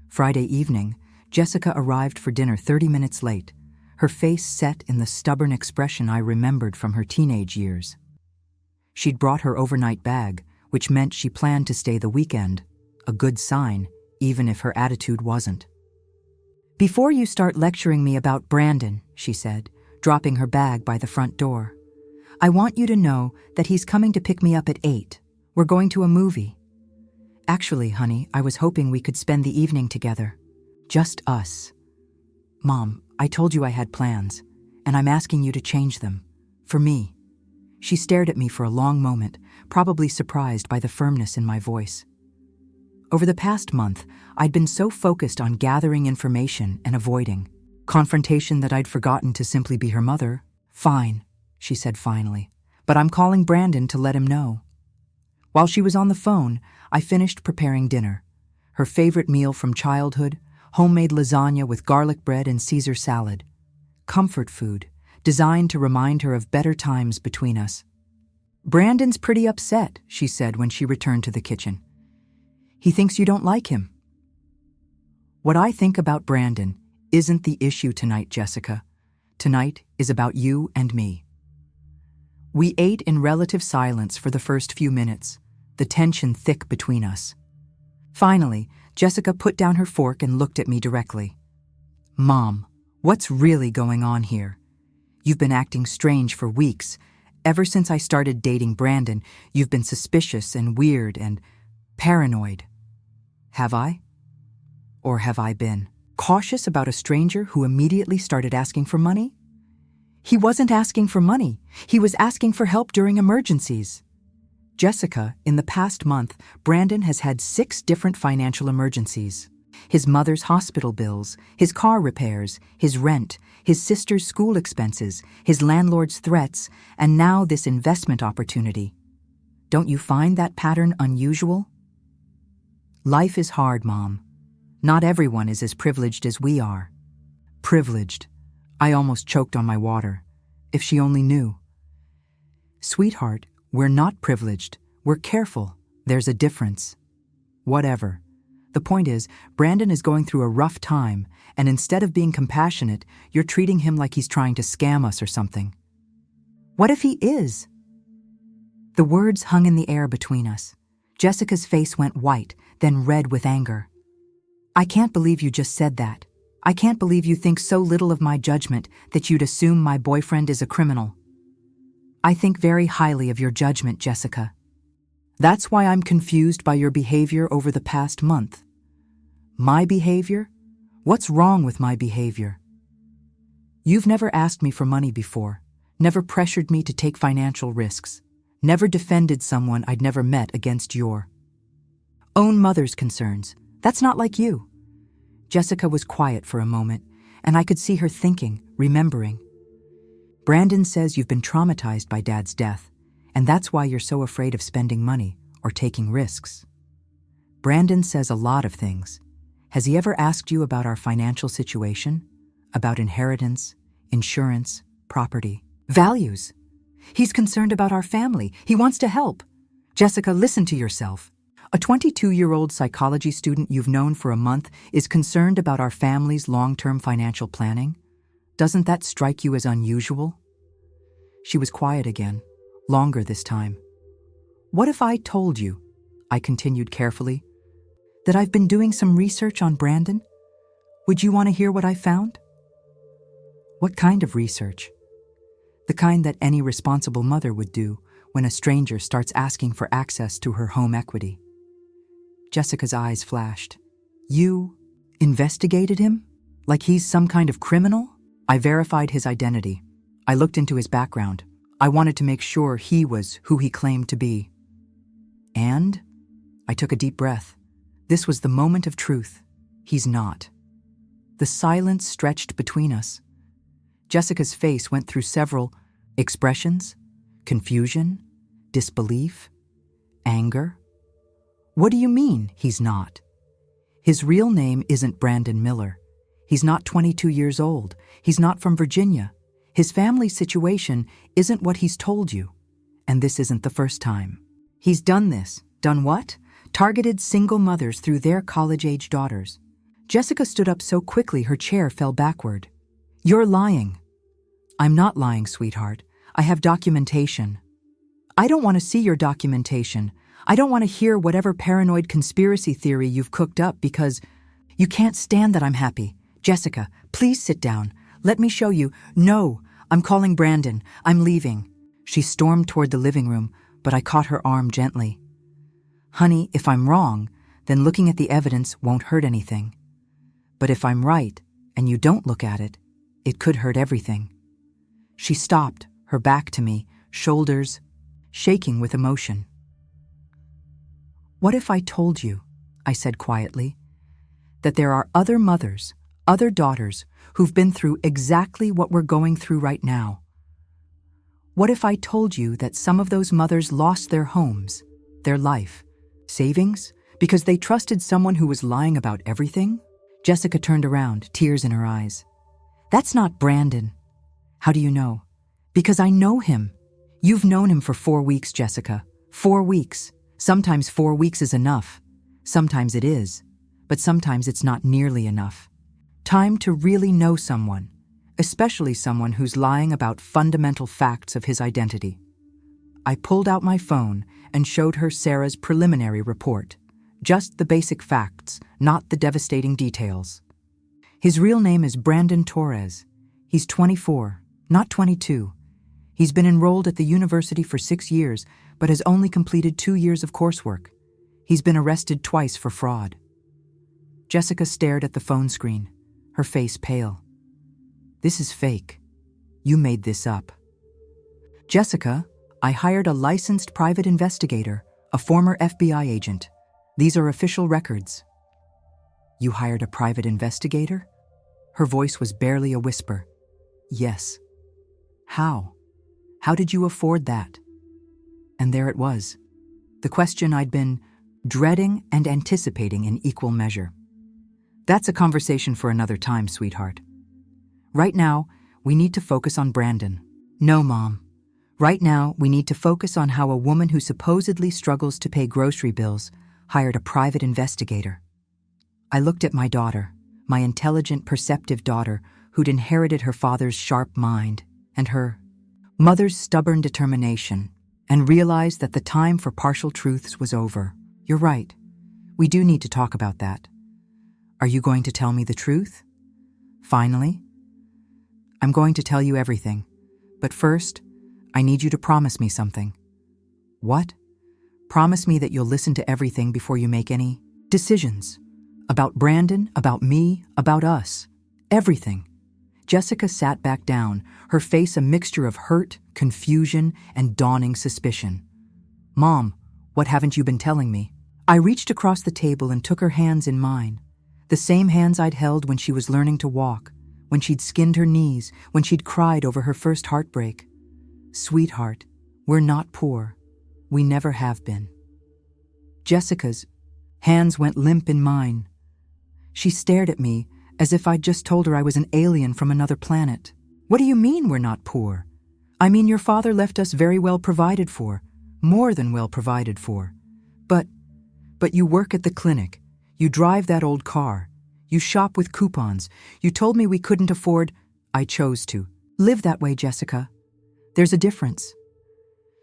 Speaker 1: Friday evening, Jessica arrived for dinner 30 minutes late, her face set in the stubborn expression I remembered from her teenage years. She'd brought her overnight bag, which meant she planned to stay the weekend, a good sign, even if her attitude wasn't. "Before you start lecturing me about Brandon," she said, dropping her bag by the front door, "I want you to know that he's coming to pick me up at 8. We're going to a movie." "Actually, honey, I was hoping we could spend the evening together. Just us." "Mom, I told you I had plans, and I'm asking you to change them. For me." She stared at me for a long moment, probably surprised by the firmness in my voice. Over the past month, I'd been so focused on gathering information and avoiding confrontation that I'd forgotten to simply be her mother. "Fine," she said finally, "but I'm calling Brandon to let him know." While she was on the phone, I finished preparing dinner. Her favorite meal from childhood, homemade lasagna with garlic bread and Caesar salad. Comfort food, designed to remind her of better times between us. "Brandon's pretty upset," she said when she returned to the kitchen. "He thinks you don't like him." "What I think about Brandon isn't the issue tonight, Jessica. Tonight is about you and me." We ate in relative silence for the first few minutes, the tension thick between us. Finally, Jessica put down her fork and looked at me directly. "Mom, what's really going on here? You've been acting strange for weeks. Ever since I started dating Brandon, you've been suspicious and weird and paranoid. Have I? Or have I been cautious about a stranger who immediately started asking for money? He wasn't asking for money. He was asking for help during emergencies." "Jessica, in the past month, Brandon has had 6 different financial emergencies. His mother's hospital bills, his car repairs, his rent, his sister's school expenses, his landlord's threats, and now this investment opportunity. Don't you find that pattern unusual?" "Life is hard, Mom. Not everyone is as privileged as we are." Privileged. I almost choked on my water. If she only knew. "Sweetheart, we're not privileged. We're careful. There's a difference." Whatever. The point is, Brandon is going through a rough time, and instead of being compassionate, you're treating him like he's trying to scam us or something. "What if he is?" The words hung in the air between us. Jessica's face went white, then red with anger. "I can't believe you just said that. I can't believe you think so little of my judgment that you'd assume my boyfriend is a criminal." "I think very highly of your judgment, Jessica. That's why I'm confused by your behavior over the past month." "My behavior? What's wrong with my behavior?" "You've never asked me for money before. never pressured me to take financial risks, never defended someone I'd never met against your own mother's concerns. That's not like you. Jessica was quiet for a moment, and I could see her thinking, remembering. Brandon says you've been traumatized by Dad's death, and that's why you're so afraid of spending money or taking risks. Brandon says a lot of things. Has he ever asked you about our financial situation? About inheritance, insurance, property, values? He's concerned about our family. He wants to help. Jessica, listen to yourself. A 22-year-old psychology student you've known for a month is concerned about our family's long-term financial planning? Doesn't that strike you as unusual? She was quiet again, longer this time. What if I told you, I continued carefully, that I've been doing some research on Brandon? Would you want to hear what I found? What kind of research? The kind that any responsible mother would do when a stranger starts asking for access to her home equity. Jessica's eyes flashed. You investigated him? Like he's some kind of criminal? I verified his identity. I looked into his background. I wanted to make sure he was who he claimed to be. And? I took a deep breath. This was the moment of truth. He's not. The silence stretched between us. Jessica's face went through several expressions: confusion, disbelief, anger. What do you mean, he's not? His real name isn't Brandon Miller. He's not 22 years old. He's not from Virginia. His family situation isn't what he's told you. And this isn't the first time. He's done this. Done what? Targeted single mothers through their college-age daughters. Jessica stood up so quickly her chair fell backward. You're lying. I'm not lying, sweetheart. I have documentation. I don't want to see your documentation. I don't want to hear whatever paranoid conspiracy theory you've cooked up because you can't stand that I'm happy. Jessica, please sit down. Let me show you. No, I'm calling Brandon. I'm leaving. She stormed toward the living room, but I caught her arm gently. Honey, if I'm wrong, then looking at the evidence won't hurt anything. But if I'm right, and you don't look at it, it could hurt everything. She stopped, her back to me, shoulders shaking with emotion. What if I told you, I said quietly, that there are other mothers, other daughters who've been through exactly what we're going through right now? What if I told you that some of those mothers lost their homes, their life, savings, because they trusted someone who was lying about everything? Jessica turned around, tears in her eyes. That's not Brandon. How do you know? Because I know him. You've known him for 4 weeks, Jessica. 4 weeks. Sometimes 4 weeks is enough. Sometimes it is, but sometimes it's not nearly enough. Time to really know someone, especially someone who's lying about fundamental facts of his identity. I pulled out my phone and showed her Sarah's preliminary report. Just the basic facts, not the devastating details. His real name is Brandon Torres. He's 24, not 22. He's been enrolled at the university for 6 years, but has only completed 2 years of coursework. He's been arrested twice for fraud. Jessica stared at the phone screen, her face pale. This is fake. You made this up. Jessica, I hired a licensed private investigator, a former FBI agent. These are official records. You hired a private investigator? Her voice was barely a whisper. Yes. How? How did you afford that? And there it was. The question I'd been dreading and anticipating in equal measure. That's a conversation for another time, sweetheart. Right now, we need to focus on Brandon. No, Mom. Right now, we need to focus on how a woman who supposedly struggles to pay grocery bills hired a private investigator. I looked at my daughter, my intelligent, perceptive daughter who'd inherited her father's sharp mind and her mother's stubborn determination, and realized that the time for partial truths was over. You're right. We do need to talk about that. Are you going to tell me the truth? Finally? I'm going to tell you everything. But first, I need you to promise me something. What? Promise me that you'll listen to everything before you make any decisions. About Brandon, about me, about us. Everything. Jessica sat back down, her face a mixture of hurt, confusion, and dawning suspicion. "Mom, what haven't you been telling me?" I reached across the table and took her hands in mine. The same hands I'd held when she was learning to walk, when she'd skinned her knees, when she'd cried over her first heartbreak. "Sweetheart, we're not poor. We never have been." Jessica's hands went limp in mine. She stared at me as if I'd just told her I was an alien from another planet. "What do you mean we're not poor?" "I mean your father left us very well provided for, more than well provided for. But you work at the clinic, you drive that old car, you shop with coupons, you told me we couldn't afford—" "I chose to live that way, Jessica. There's a difference."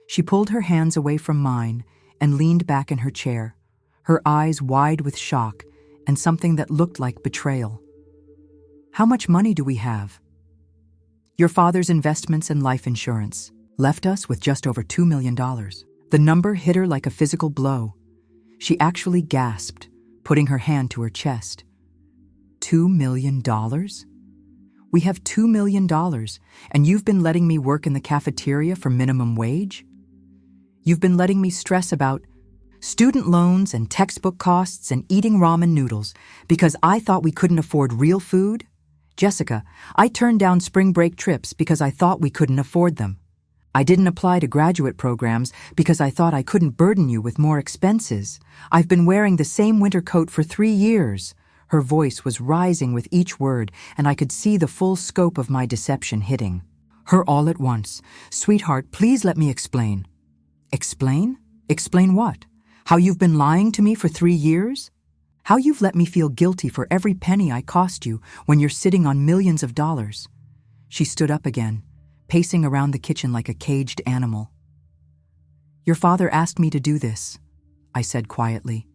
Speaker 1: She pulled her hands away from mine and leaned back in her chair, her eyes wide with shock and something that looked like betrayal. "How much money do we have?" "Your father's investments and life insurance left us with just over $2 million. The number hit her like a physical blow. She actually gasped, putting her hand to her chest. $2 million? We have $2 million, and you've been letting me work in the cafeteria for minimum wage? You've been letting me stress about student loans and textbook costs and eating ramen noodles because I thought we couldn't afford real food? Jessica, I turned down spring break trips because I thought we couldn't afford them. I didn't apply to graduate programs because I thought I couldn't burden you with more expenses. I've been wearing the same winter coat for 3 years. Her voice was rising with each word, and I could see the full scope of my deception hitting her all at once. "Sweetheart, please let me explain." "Explain? Explain what? How you've been lying to me for 3 years? How you've let me feel guilty for every penny I cost you when you're sitting on millions of dollars?" She stood up again, pacing around the kitchen like a caged animal. "Your father asked me to do this," I said quietly.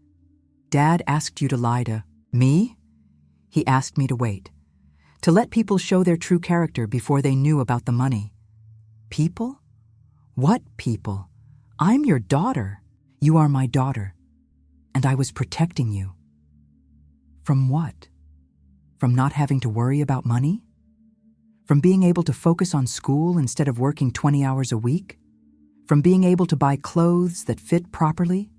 Speaker 1: "Dad asked you to lie to me? He asked me to wait, to let people show their true character before they knew about the money." "People? What people? I'm your daughter. You are my daughter. And I was protecting you." "From what? From not having to worry about money? From being able to focus on school instead of working 20 hours a week? From being able to buy clothes that fit properly?"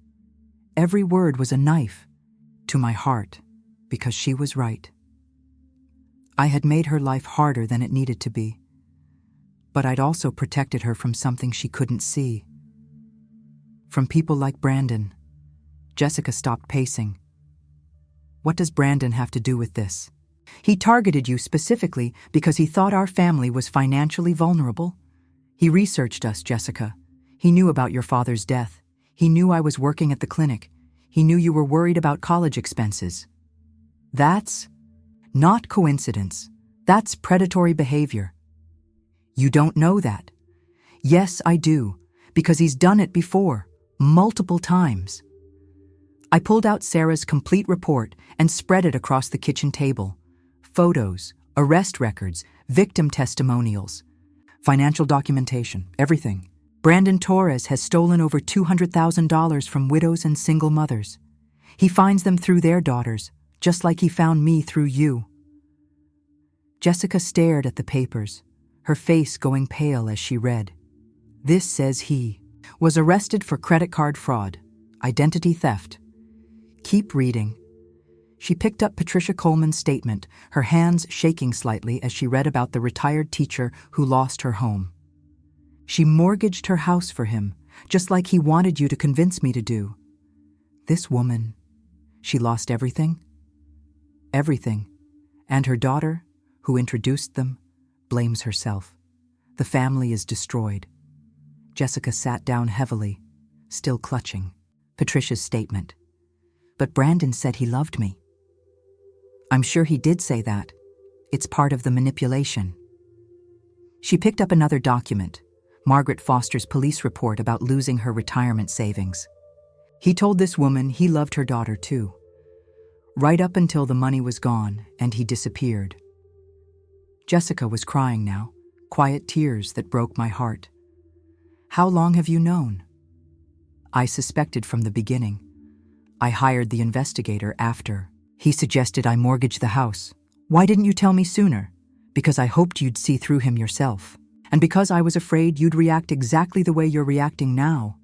Speaker 1: Every word was a knife to my heart because she was right. I had made her life harder than it needed to be, but I'd also protected her from something she couldn't see. From people like Brandon. Jessica stopped pacing. "What does Brandon have to do with this?" "He targeted you specifically because he thought our family was financially vulnerable. He researched us, Jessica. He knew about your father's death. He knew I was working at the clinic. He knew you were worried about college expenses. That's not coincidence. That's predatory behavior." "You don't know that." "Yes, I do, because he's done it before, multiple times." I pulled out Sarah's complete report and spread it across the kitchen table. Photos, arrest records, victim testimonials, financial documentation, everything. Brandon Torres has stolen over $200,000 from widows and single mothers. He finds them through their daughters, just like he found me through you. Jessica stared at the papers, her face going pale as she read. "This says he was arrested for credit card fraud, identity theft." Keep reading. She picked up Patricia Coleman's statement, her hands shaking slightly as she read about the retired teacher who lost her home. "She mortgaged her house for him, just like he wanted you to convince me to do. This woman, she lost everything? Everything. And her daughter, who introduced them, blames herself. The family is destroyed." Jessica sat down heavily, still clutching Patricia's statement. "But Brandon said he loved me." "I'm sure he did say that. It's part of the manipulation." She picked up another document, Margaret Foster's police report about losing her retirement savings. "He told this woman he loved her daughter too, right up until the money was gone and he disappeared." Jessica was crying now, quiet tears that broke my heart. "How long have you known?" "I suspected from the beginning. I hired the investigator after he suggested I mortgage the house. Why didn't you tell me sooner? because I hoped you'd see through him yourself, and because I was afraid you'd react exactly the way you're reacting now."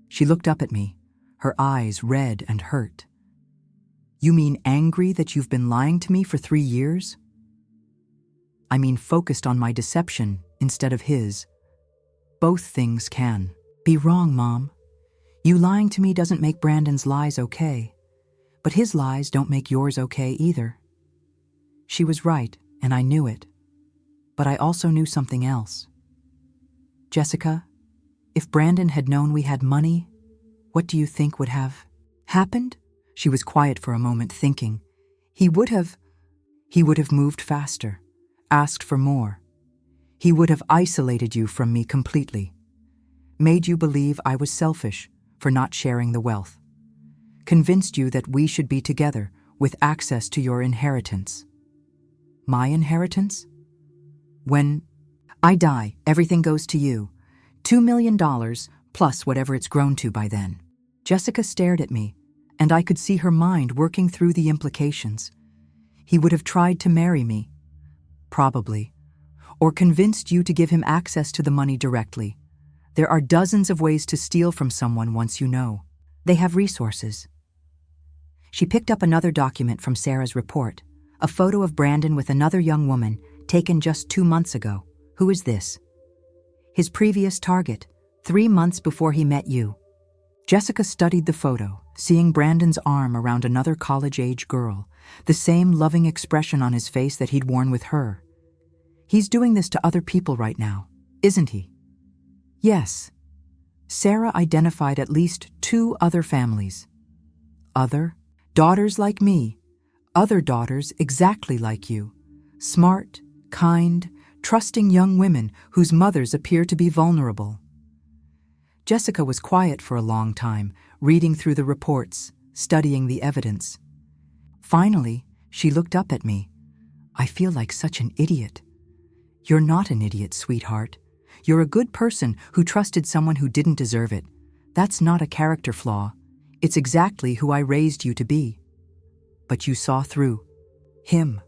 Speaker 1: She looked up at me, her eyes red and hurt. "You mean angry that you've been lying to me for 3 years?" "I mean focused on my deception instead of his. Both things can be wrong, Mom. You lying to me doesn't make Brandon's lies okay, but his lies don't make yours okay either." She was right, and I knew it. But I also knew something else. "Jessica, if Brandon had known we had money, what do you think would have happened?" She was quiet for a moment, thinking. He would have moved faster, asked for more. He would have isolated you from me completely, made you believe I was selfish for not sharing the wealth, convinced you that we should be together with access to your inheritance." "My inheritance? When I die, everything goes to you. $2 million plus whatever it's grown to by then." Jessica stared at me, and I could see her mind working through the implications. He would have tried to marry me, probably, or convinced you to give him access to the money directly. There are dozens of ways to steal from someone once you know. They have resources. She picked up another document from Sarah's report, a photo of Brandon with another young woman taken just 2 months ago. Who is this? His previous target, 3 months before he met you. Jessica studied the photo, seeing Brandon's arm around another college-age girl, the same loving expression on his face that he'd worn with her. He's doing this to other people right now, isn't he? Yes. Sarah identified at least 2 other families. Other? Daughters like me. Other daughters exactly like you. Smart, kind, trusting young women whose mothers appear to be vulnerable. Jessica was quiet for a long time, reading through the reports, studying the evidence. Finally, she looked up at me. "I feel like such an idiot." "You're not an idiot, sweetheart. You're a good person who trusted someone who didn't deserve it. That's not a character flaw. It's exactly who I raised you to be." "But you saw through him."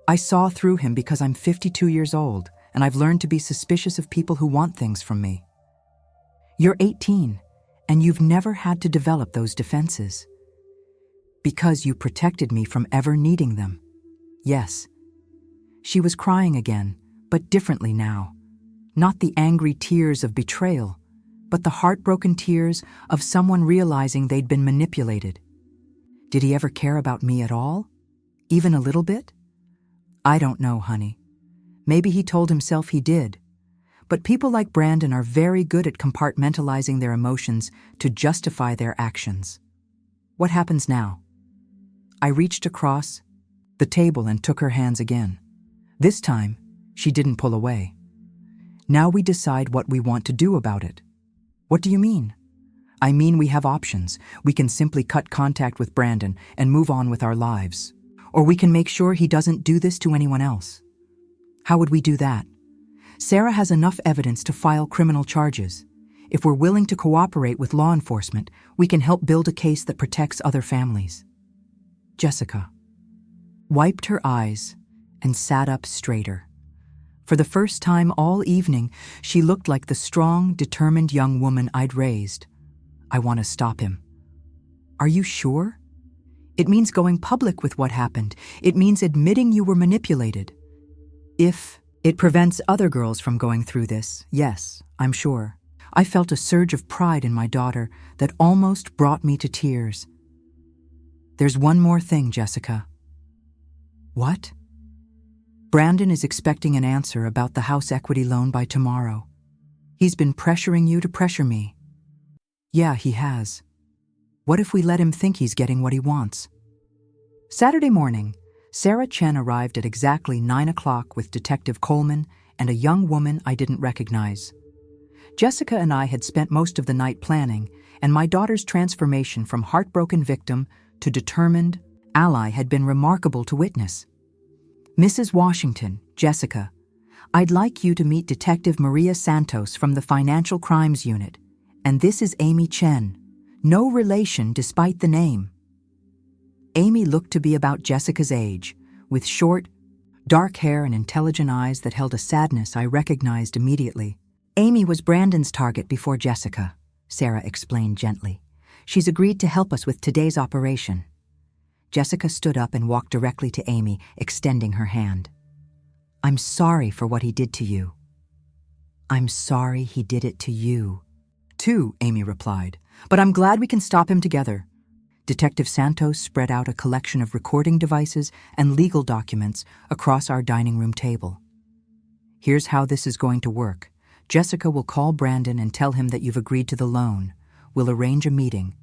Speaker 1: "I saw through him because I'm 52 years old, and I've learned to be suspicious of people who want things from me." "You're 18, and you've never had to develop those defenses. Because you protected me from ever needing them." "Yes." She was crying again, but differently now. Not the angry tears of betrayal, but the heartbroken tears of someone realizing they'd been manipulated. Did he ever care about me at all? Even a little bit? I don't know, honey. Maybe he told himself he did. But people like Brandon are very good at compartmentalizing their emotions to justify their actions. What happens now? I reached across the table and took her hands again. This time, she didn't pull away. "Now we decide what we want to do about it." "What do you mean?" "I mean we have options. We can simply cut contact with Brandon and move on with our lives. Or we can make sure he doesn't do this to anyone else." "How would we do that?" "Sarah has enough evidence to file criminal charges. If we're willing to cooperate with law enforcement, we can help build a case that protects other families." Jessica wiped her eyes and sat up straighter. For the first time all evening, she looked like the strong, determined young woman I'd raised. "I want to stop him." "Are you sure?" "It means going public with what happened. It means admitting you were manipulated. If it prevents other girls from going through this, yes, I'm sure." I felt a surge of pride in my daughter that almost brought me to tears. "There's one more thing, Jessica." "What?" "Brandon is expecting an answer about the house equity loan by tomorrow. He's been pressuring you to pressure me." "Yeah, he has. What if we let him think he's getting what he wants?" Saturday morning, Sarah Chen arrived at exactly 9 o'clock with Detective Coleman and a young woman I didn't recognize. Jessica and I had spent most of the night planning, and my daughter's transformation from heartbroken victim to determined ally had been remarkable to witness. "Mrs. Washington, Jessica, I'd like you to meet Detective Maria Santos from the Financial Crimes Unit, and this is Amy Chen. No relation despite the name." Amy looked to be about Jessica's age, with short, dark hair and intelligent eyes that held a sadness I recognized immediately. Amy was Brandon's target before Jessica, Sarah explained gently. She's agreed to help us with today's operation. Jessica stood up and walked directly to Amy, extending her hand. I'm sorry for what he did to you. I'm sorry he did it to you. Too, Amy replied, but I'm glad we can stop him together. Detective Santos spread out a collection of recording devices and legal documents across our dining room table. Here's how this is going to work. Jessica will call Brandon and tell him that you've agreed to the loan. We'll arrange a meeting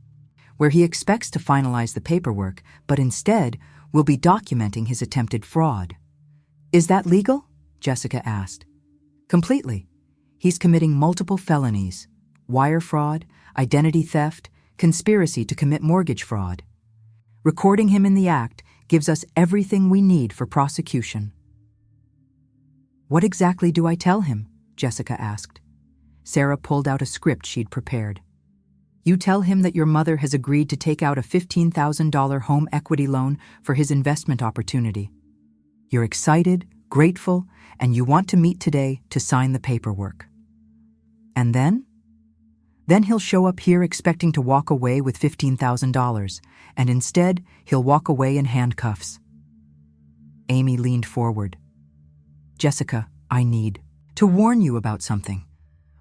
Speaker 1: where he expects to finalize the paperwork, but instead we'll be documenting his attempted fraud. Is that legal? Jessica asked. Completely. He's committing multiple felonies: wire fraud, identity theft, conspiracy to commit mortgage fraud. Recording him in the act gives us everything we need for prosecution. What exactly do I tell him? Jessica asked. Sarah pulled out a script she'd prepared. You tell him that your mother has agreed to take out a $15,000 home equity loan for his investment opportunity. You're excited, grateful, and you want to meet today to sign the paperwork. And then? Then he'll show up here expecting to walk away with $15,000, and instead he'll walk away in handcuffs. Amy leaned forward. Jessica, I need to warn you about something.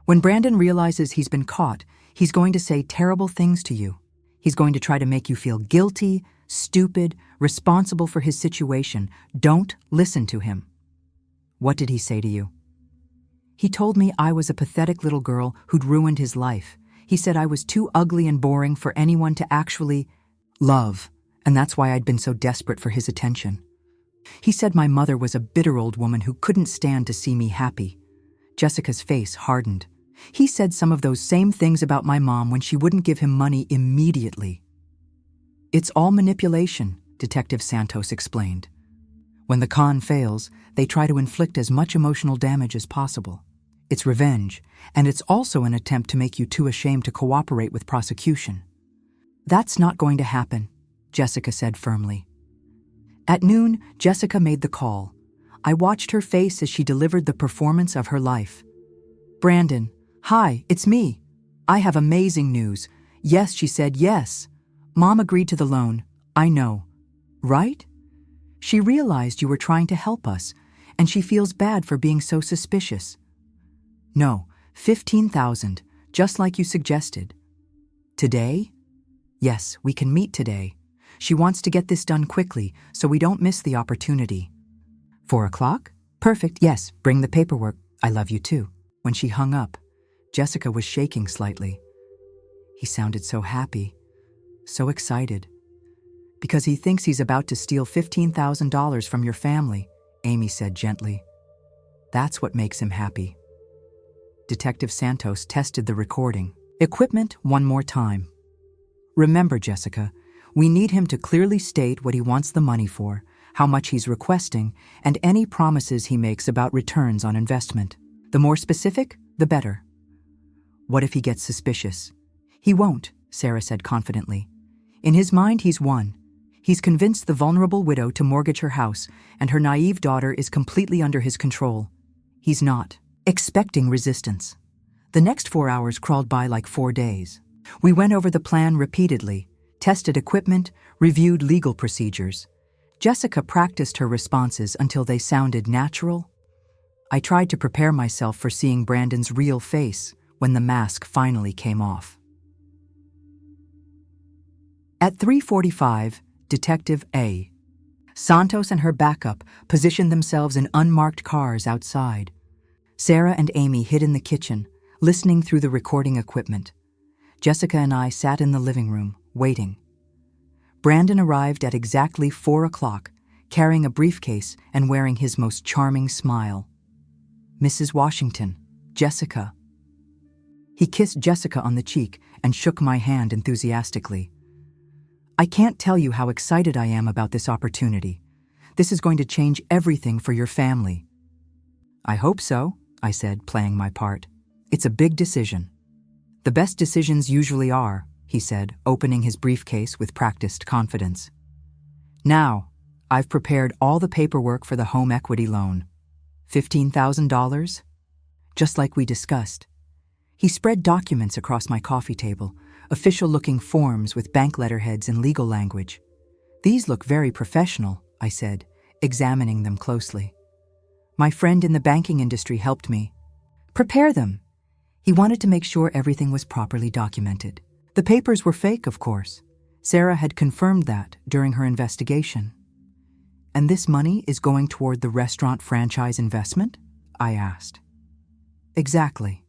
Speaker 1: When Brandon realizes he's been caught, he's going to say terrible things to you. He's going to try to make you feel guilty, stupid, responsible for his situation. Don't listen to him. What did he say to you? He told me I was a pathetic little girl who'd ruined his life. He said I was too ugly and boring for anyone to actually love, and that's why I'd been so desperate for his attention. He said my mother was a bitter old woman who couldn't stand to see me happy. Jessica's face hardened. He said some of those same things about my mom when she wouldn't give him money immediately. It's all manipulation, Detective Santos explained. When the con fails, they try to inflict as much emotional damage as possible. It's revenge, and it's also an attempt to make you too ashamed to cooperate with prosecution. That's not going to happen, Jessica said firmly. At noon, Jessica made the call. I watched her face as she delivered the performance of her life. Brandon, hi, it's me. I have amazing news. Yes, she said, yes. Mom agreed to the loan. I know. Right? She realized you were trying to help us, and she feels bad for being so suspicious. No, 15,000, just like you suggested. Today? Yes, we can meet today. She wants to get this done quickly, so we don't miss the opportunity. 4 o'clock? Perfect, yes, bring the paperwork. I love you too. When she hung up, Jessica was shaking slightly. He sounded so happy, so excited. Because he thinks he's about to steal $15,000 from your family, Amy said gently. That's what makes him happy. Detective Santos tested the recording. Equipment one more time. Remember, Jessica, we need him to clearly state what he wants the money for, how much he's requesting, and any promises he makes about returns on investment. The more specific, the better. What if he gets suspicious? He won't, Sarah said confidently. In his mind, he's won. He's convinced the vulnerable widow to mortgage her house, and her naive daughter is completely under his control. He's not expecting resistance. The next 4 hours crawled by like 4 days. We went over the plan repeatedly, tested equipment, reviewed legal procedures. Jessica practiced her responses until they sounded natural. I tried to prepare myself for seeing Brandon's real face when the mask finally came off. At 3:45, Detective A. Santos and her backup positioned themselves in unmarked cars outside. Sarah and Amy hid in the kitchen, listening through the recording equipment. Jessica and I sat in the living room, waiting. Brandon arrived at exactly 4 o'clock, carrying a briefcase and wearing his most charming smile. Mrs. Washington, Jessica. He kissed Jessica on the cheek and shook my hand enthusiastically. I can't tell you how excited I am about this opportunity. This is going to change everything for your family. I hope so, I said, playing my part. It's a big decision. The best decisions usually are, he said, opening his briefcase with practiced confidence. Now, I've prepared all the paperwork for the home equity loan. $15,000? Just like we discussed. He spread documents across my coffee table, official-looking forms with bank letterheads and legal language. These look very professional, I said, examining them closely. My friend in the banking industry helped me prepare them. He wanted to make sure everything was properly documented. The papers were fake, of course. Sarah had confirmed that during her investigation. And this money is going toward the restaurant franchise investment? I asked. Exactly.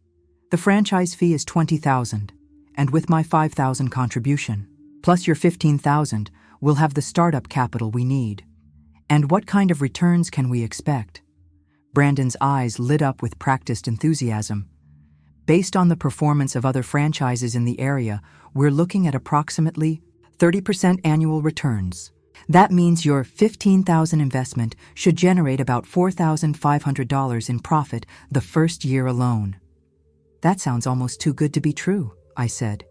Speaker 1: The franchise fee is $20,000, and with my $5,000 contribution, plus your $15,000, we'll have the startup capital we need. And what kind of returns can we expect? Brandon's eyes lit up with practiced enthusiasm. Based on the performance of other franchises in the area, we're looking at approximately 30% annual returns. That means your $15,000 investment should generate about $4,500 in profit the first year alone. That sounds almost too good to be true, I said.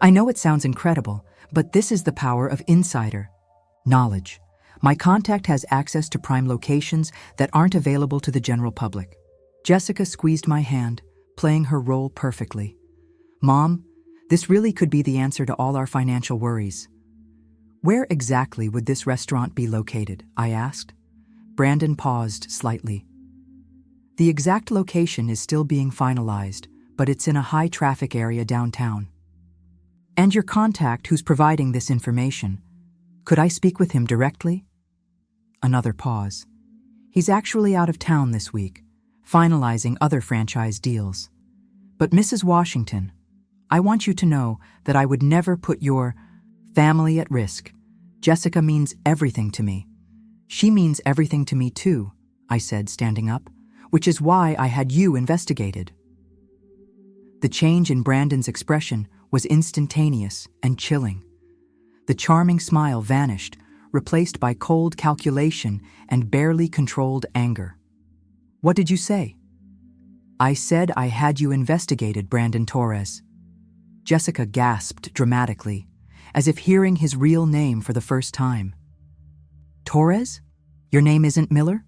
Speaker 1: I know it sounds incredible, but this is the power of insider knowledge. My contact has access to prime locations that aren't available to the general public. Jessica squeezed my hand, playing her role perfectly. Mom, this really could be the answer to all our financial worries. Where exactly would this restaurant be located? I asked. Brandon paused slightly. The exact location is still being finalized, but it's in a high-traffic area downtown. And your contact who's providing this information, could I speak with him directly? Another pause. He's actually out of town this week, finalizing other franchise deals. But Mrs. Washington, I want you to know that I would never put your family at risk. Jessica means everything to me. She means everything to me too, I said, standing up, which is why I had you investigated. The change in Brandon's expression was instantaneous and chilling. The charming smile vanished, replaced by cold calculation and barely controlled anger. What did you say? I said I had you investigated, Brandon Torres. Jessica gasped dramatically, as if hearing his real name for the first time. Torres? Your name isn't Miller?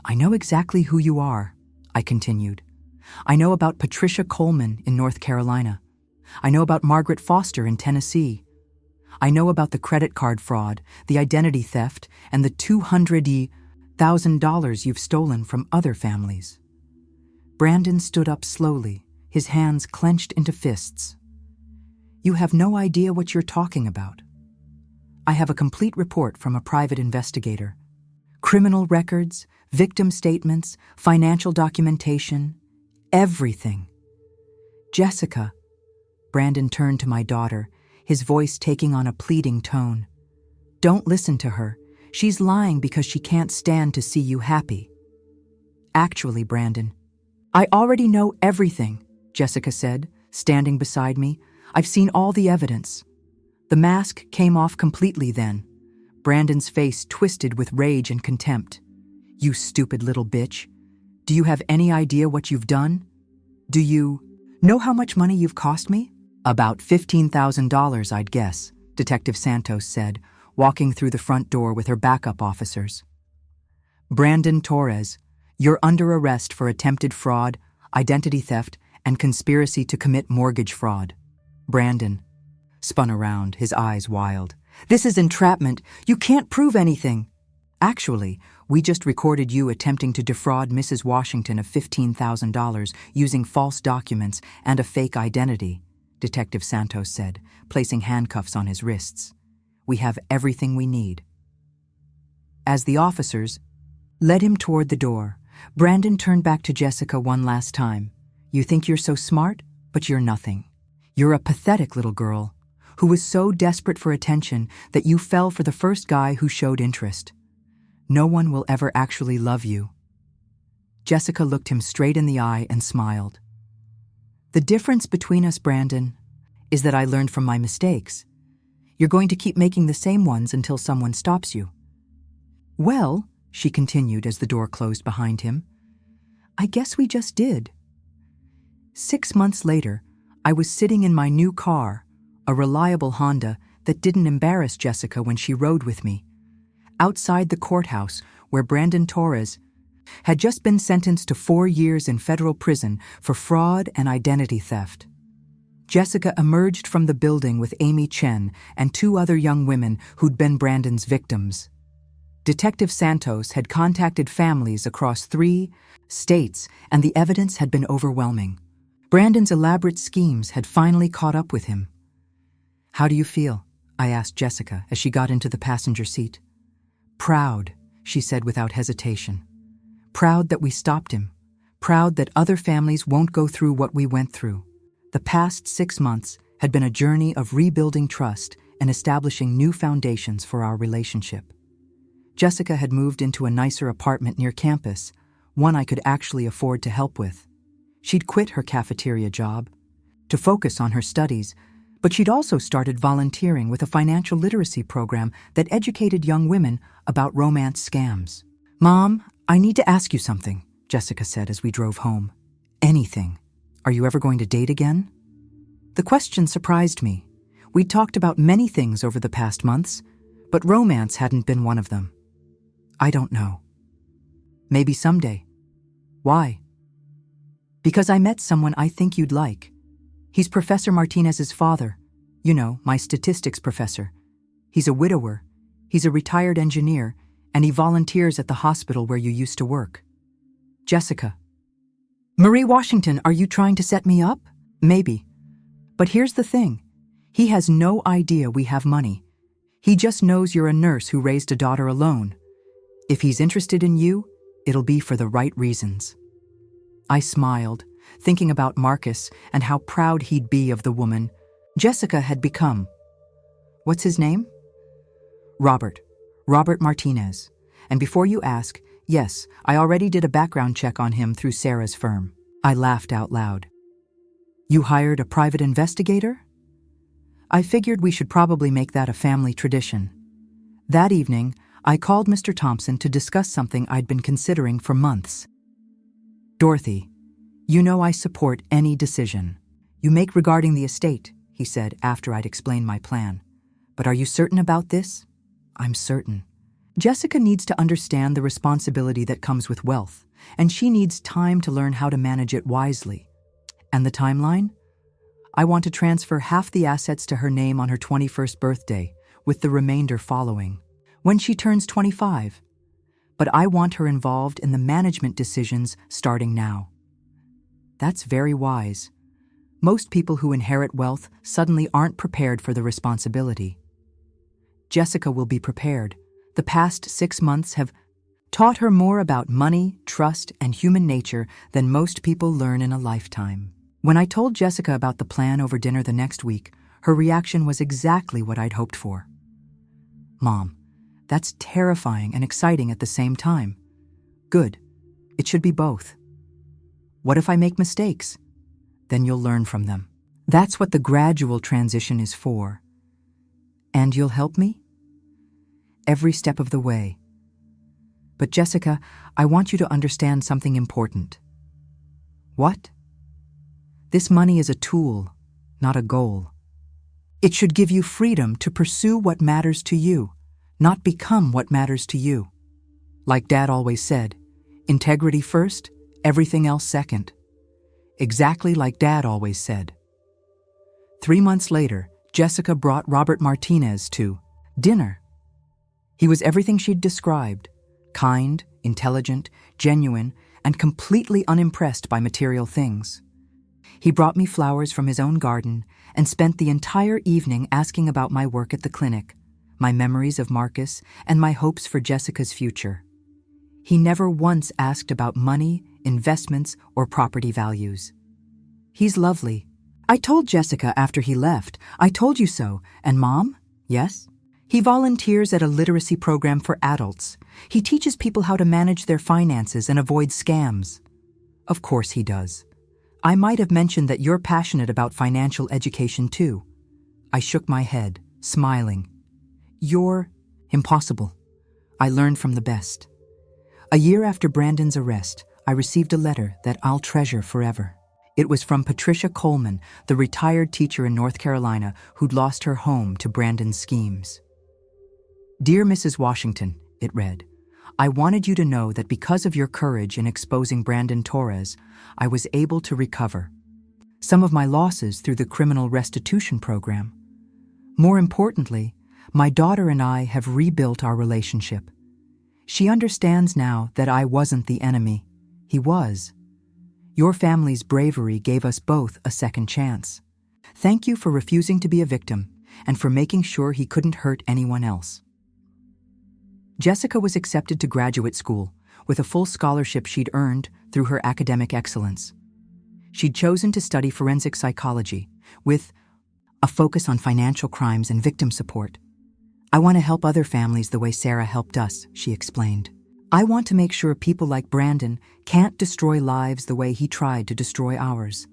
Speaker 1: I know exactly who you are, I continued. I know about Patricia Coleman in North Carolina. I know about Margaret Foster in Tennessee. I know about the credit card fraud, the identity theft, and the $200,000 you've stolen from other families. Brandon stood up slowly, his hands clenched into fists. You have no idea what you're talking about. I have a complete report from a private investigator. Criminal records, victim statements, financial documentation, everything. Jessica, Brandon turned to my daughter, his voice taking on a pleading tone. Don't listen to her. She's lying because she can't stand to see you happy. Actually, Brandon, I already know everything, Jessica said, standing beside me. I've seen all the evidence. The mask came off completely then. Brandon's face twisted with rage and contempt. You stupid little bitch. Do you have any idea what you've done? Do you know how much money you've cost me? About $15,000, I'd guess, Detective Santos said, walking through the front door with her backup officers. Brandon Torres, you're under arrest for attempted fraud, identity theft, and conspiracy to commit mortgage fraud. Brandon spun around, his eyes wild. This is entrapment. You can't prove anything. Actually, we just recorded you attempting to defraud Mrs. Washington of $15,000 using false documents and a fake identity, Detective Santos said, placing handcuffs on his wrists. We have everything we need. As the officers led him toward the door, Brandon turned back to Jessica one last time. You think you're so smart, but you're nothing. You're a pathetic little girl who was so desperate for attention that you fell for the first guy who showed interest. No one will ever actually love you. Jessica looked him straight in the eye and smiled. The difference between us, Brandon, is that I learned from my mistakes. You're going to keep making the same ones until someone stops you. Well, she continued as the door closed behind him, I guess we just did. 6 months later, I was sitting in my new car, a reliable Honda that didn't embarrass Jessica when she rode with me. outside the courthouse where Brandon Torres had just been sentenced to 4 years in federal prison for fraud and identity theft. Jessica emerged from the building with Amy Chen and 2 other young women who'd been Brandon's victims. Detective Santos had contacted families across 3 states, and the evidence had been overwhelming. Brandon's elaborate schemes had finally caught up with him. "How do you feel?" I asked Jessica as she got into the passenger seat. "Proud," she said without hesitation. "Proud that we stopped him. Proud that other families won't go through what we went through." The past 6 months had been a journey of rebuilding trust and establishing new foundations for our relationship. Jessica had moved into a nicer apartment near campus, one I could actually afford to help with. She'd quit her cafeteria job to focus on her studies, but she'd also started volunteering with a financial literacy program that educated young women about romance scams. "Mom, I need to ask you something," Jessica said as we drove home. "Anything. Are you ever going to date again?" The question surprised me. We'd talked about many things over the past months, but romance hadn't been one of them. "I don't know. Maybe someday." "Why?" "Because I met someone I think you'd like. He's Professor Martinez's father. You know, my statistics professor. He's a widower. He's a retired engineer, and he volunteers at the hospital where you used to work." "Jessica." "Marie Washington, are you trying to set me up?" "Maybe. But here's the thing. He has no idea we have money. He just knows you're a nurse who raised a daughter alone. If he's interested in you, it'll be for the right reasons." I smiled, thinking about Marcus and how proud he'd be of the woman Jessica had become. "What's his name?" "Robert. Robert Martinez. And before you ask, yes, I already did a background check on him through Sarah's firm." I laughed out loud. "You hired a private investigator?" I figured we should probably make that a family tradition. That evening, I called Mr. Thompson to discuss something I'd been considering for months. "Dorothy, you know I support any decision you make regarding the estate," he said after I'd explained my plan. "But are you certain about this?" "I'm certain. Jessica needs to understand the responsibility that comes with wealth, and she needs time to learn how to manage it wisely. And the timeline? I want to transfer half the assets to her name on her 21st birthday, with the remainder following when she turns 25. But I want her involved in the management decisions starting now." That's very wise. Most people who inherit wealth suddenly aren't prepared for the responsibility. Jessica will be prepared. The past 6 months have taught her more about money, trust, and human nature than most people learn in a lifetime. When I told Jessica about the plan over dinner the next week, her reaction was exactly what I'd hoped for. "Mom, that's terrifying and exciting at the same time." "Good. It should be both." "What if I make mistakes?" "Then you'll learn from them. That's what the gradual transition is for." "And you'll help me?" "Every step of the way." "But Jessica, I want you to understand something important." "What?" "This money is a tool, not a goal. It should give you freedom to pursue what matters to you, not become what matters to you. Like Dad always said, integrity first, everything else second. Exactly like Dad always said. 3 months later, Jessica brought Robert Martinez to dinner. He was everything she'd described: kind, intelligent, genuine, and completely unimpressed by material things. He brought me flowers from his own garden and spent the entire evening asking about my work at the clinic, my memories of Marcus, and my hopes for Jessica's future. He never once asked about money, investments, or property values. He's lovely. I told Jessica after he left, "I told you so, and Mom?" "Yes?" He volunteers at a literacy program for adults. He teaches people how to manage their finances and avoid scams. Of course he does. I might have mentioned that you're passionate about financial education too. I shook my head, smiling. You're impossible. I learned from the best. A year after Brandon's arrest, I received a letter that I'll treasure forever. It was from Patricia Coleman, the retired teacher in North Carolina who'd lost her home to Brandon's schemes. "Dear Mrs. Washington, it read. I wanted you to know that because of your courage in exposing Brandon Torres, I was able to recover some of my losses through the criminal restitution program. More importantly, my daughter and I have rebuilt our relationship. She understands now that I wasn't the enemy. He was. Your family's bravery gave us both a second chance. Thank you for refusing to be a victim and for making sure he couldn't hurt anyone else. Jessica was accepted to graduate school with a full scholarship she'd earned through her academic excellence. She'd chosen to study forensic psychology with a focus on financial crimes and victim support. I want to help other families the way Sarah helped us, she explained. I want to make sure people like Brandon can't destroy lives the way he tried to destroy ours.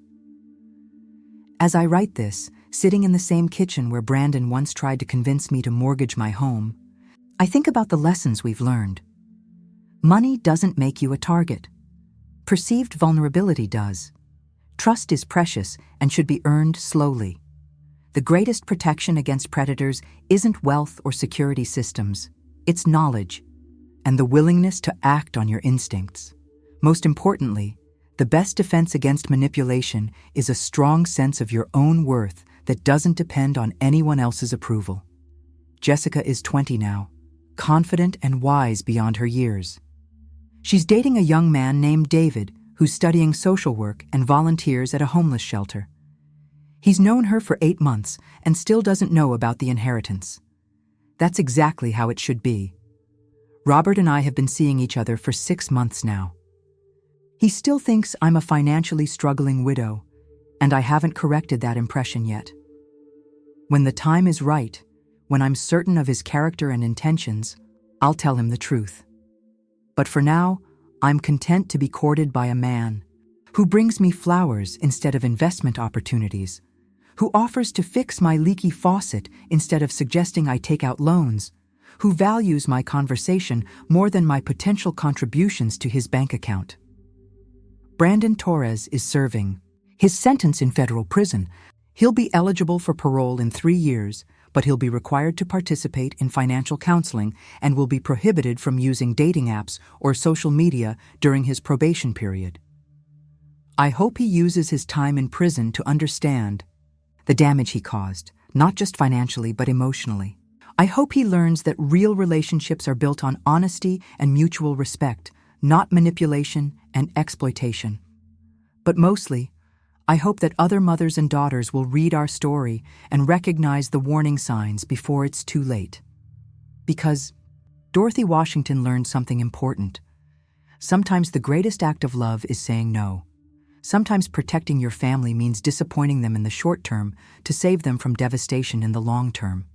Speaker 1: As I write this, sitting in the same kitchen where Brandon once tried to convince me to mortgage my home, I think about the lessons we've learned. Money doesn't make you a target. Perceived vulnerability does. Trust is precious and should be earned slowly. The greatest protection against predators isn't wealth or security systems. It's knowledge and the willingness to act on your instincts. Most importantly, the best defense against manipulation is a strong sense of your own worth that doesn't depend on anyone else's approval. Jessica is 20 now, confident and wise beyond her years. She's dating a young man named David who's studying social work and volunteers at a homeless shelter. He's known her for 8 months and still doesn't know about the inheritance. That's exactly how it should be. Robert and I have been seeing each other for 6 months now. He still thinks I'm a financially struggling widow, and I haven't corrected that impression yet. When the time is right, when I'm certain of his character and intentions, I'll tell him the truth. But for now, I'm content to be courted by a man who brings me flowers instead of investment opportunities, who offers to fix my leaky faucet instead of suggesting I take out loans, who values my conversation more than my potential contributions to his bank account. Brandon Torres is serving his sentence in federal prison. He'll be eligible for parole in 3 years, but he'll be required to participate in financial counseling and will be prohibited from using dating apps or social media during his probation period. I hope he uses his time in prison to understand the damage he caused, not just financially but emotionally. I hope he learns that real relationships are built on honesty and mutual respect, not manipulation and exploitation. But mostly, I hope that other mothers and daughters will read our story and recognize the warning signs before it's too late. Because Dorothy Washington learned something important. Sometimes the greatest act of love is saying no. Sometimes protecting your family means disappointing them in the short term to save them from devastation in the long term.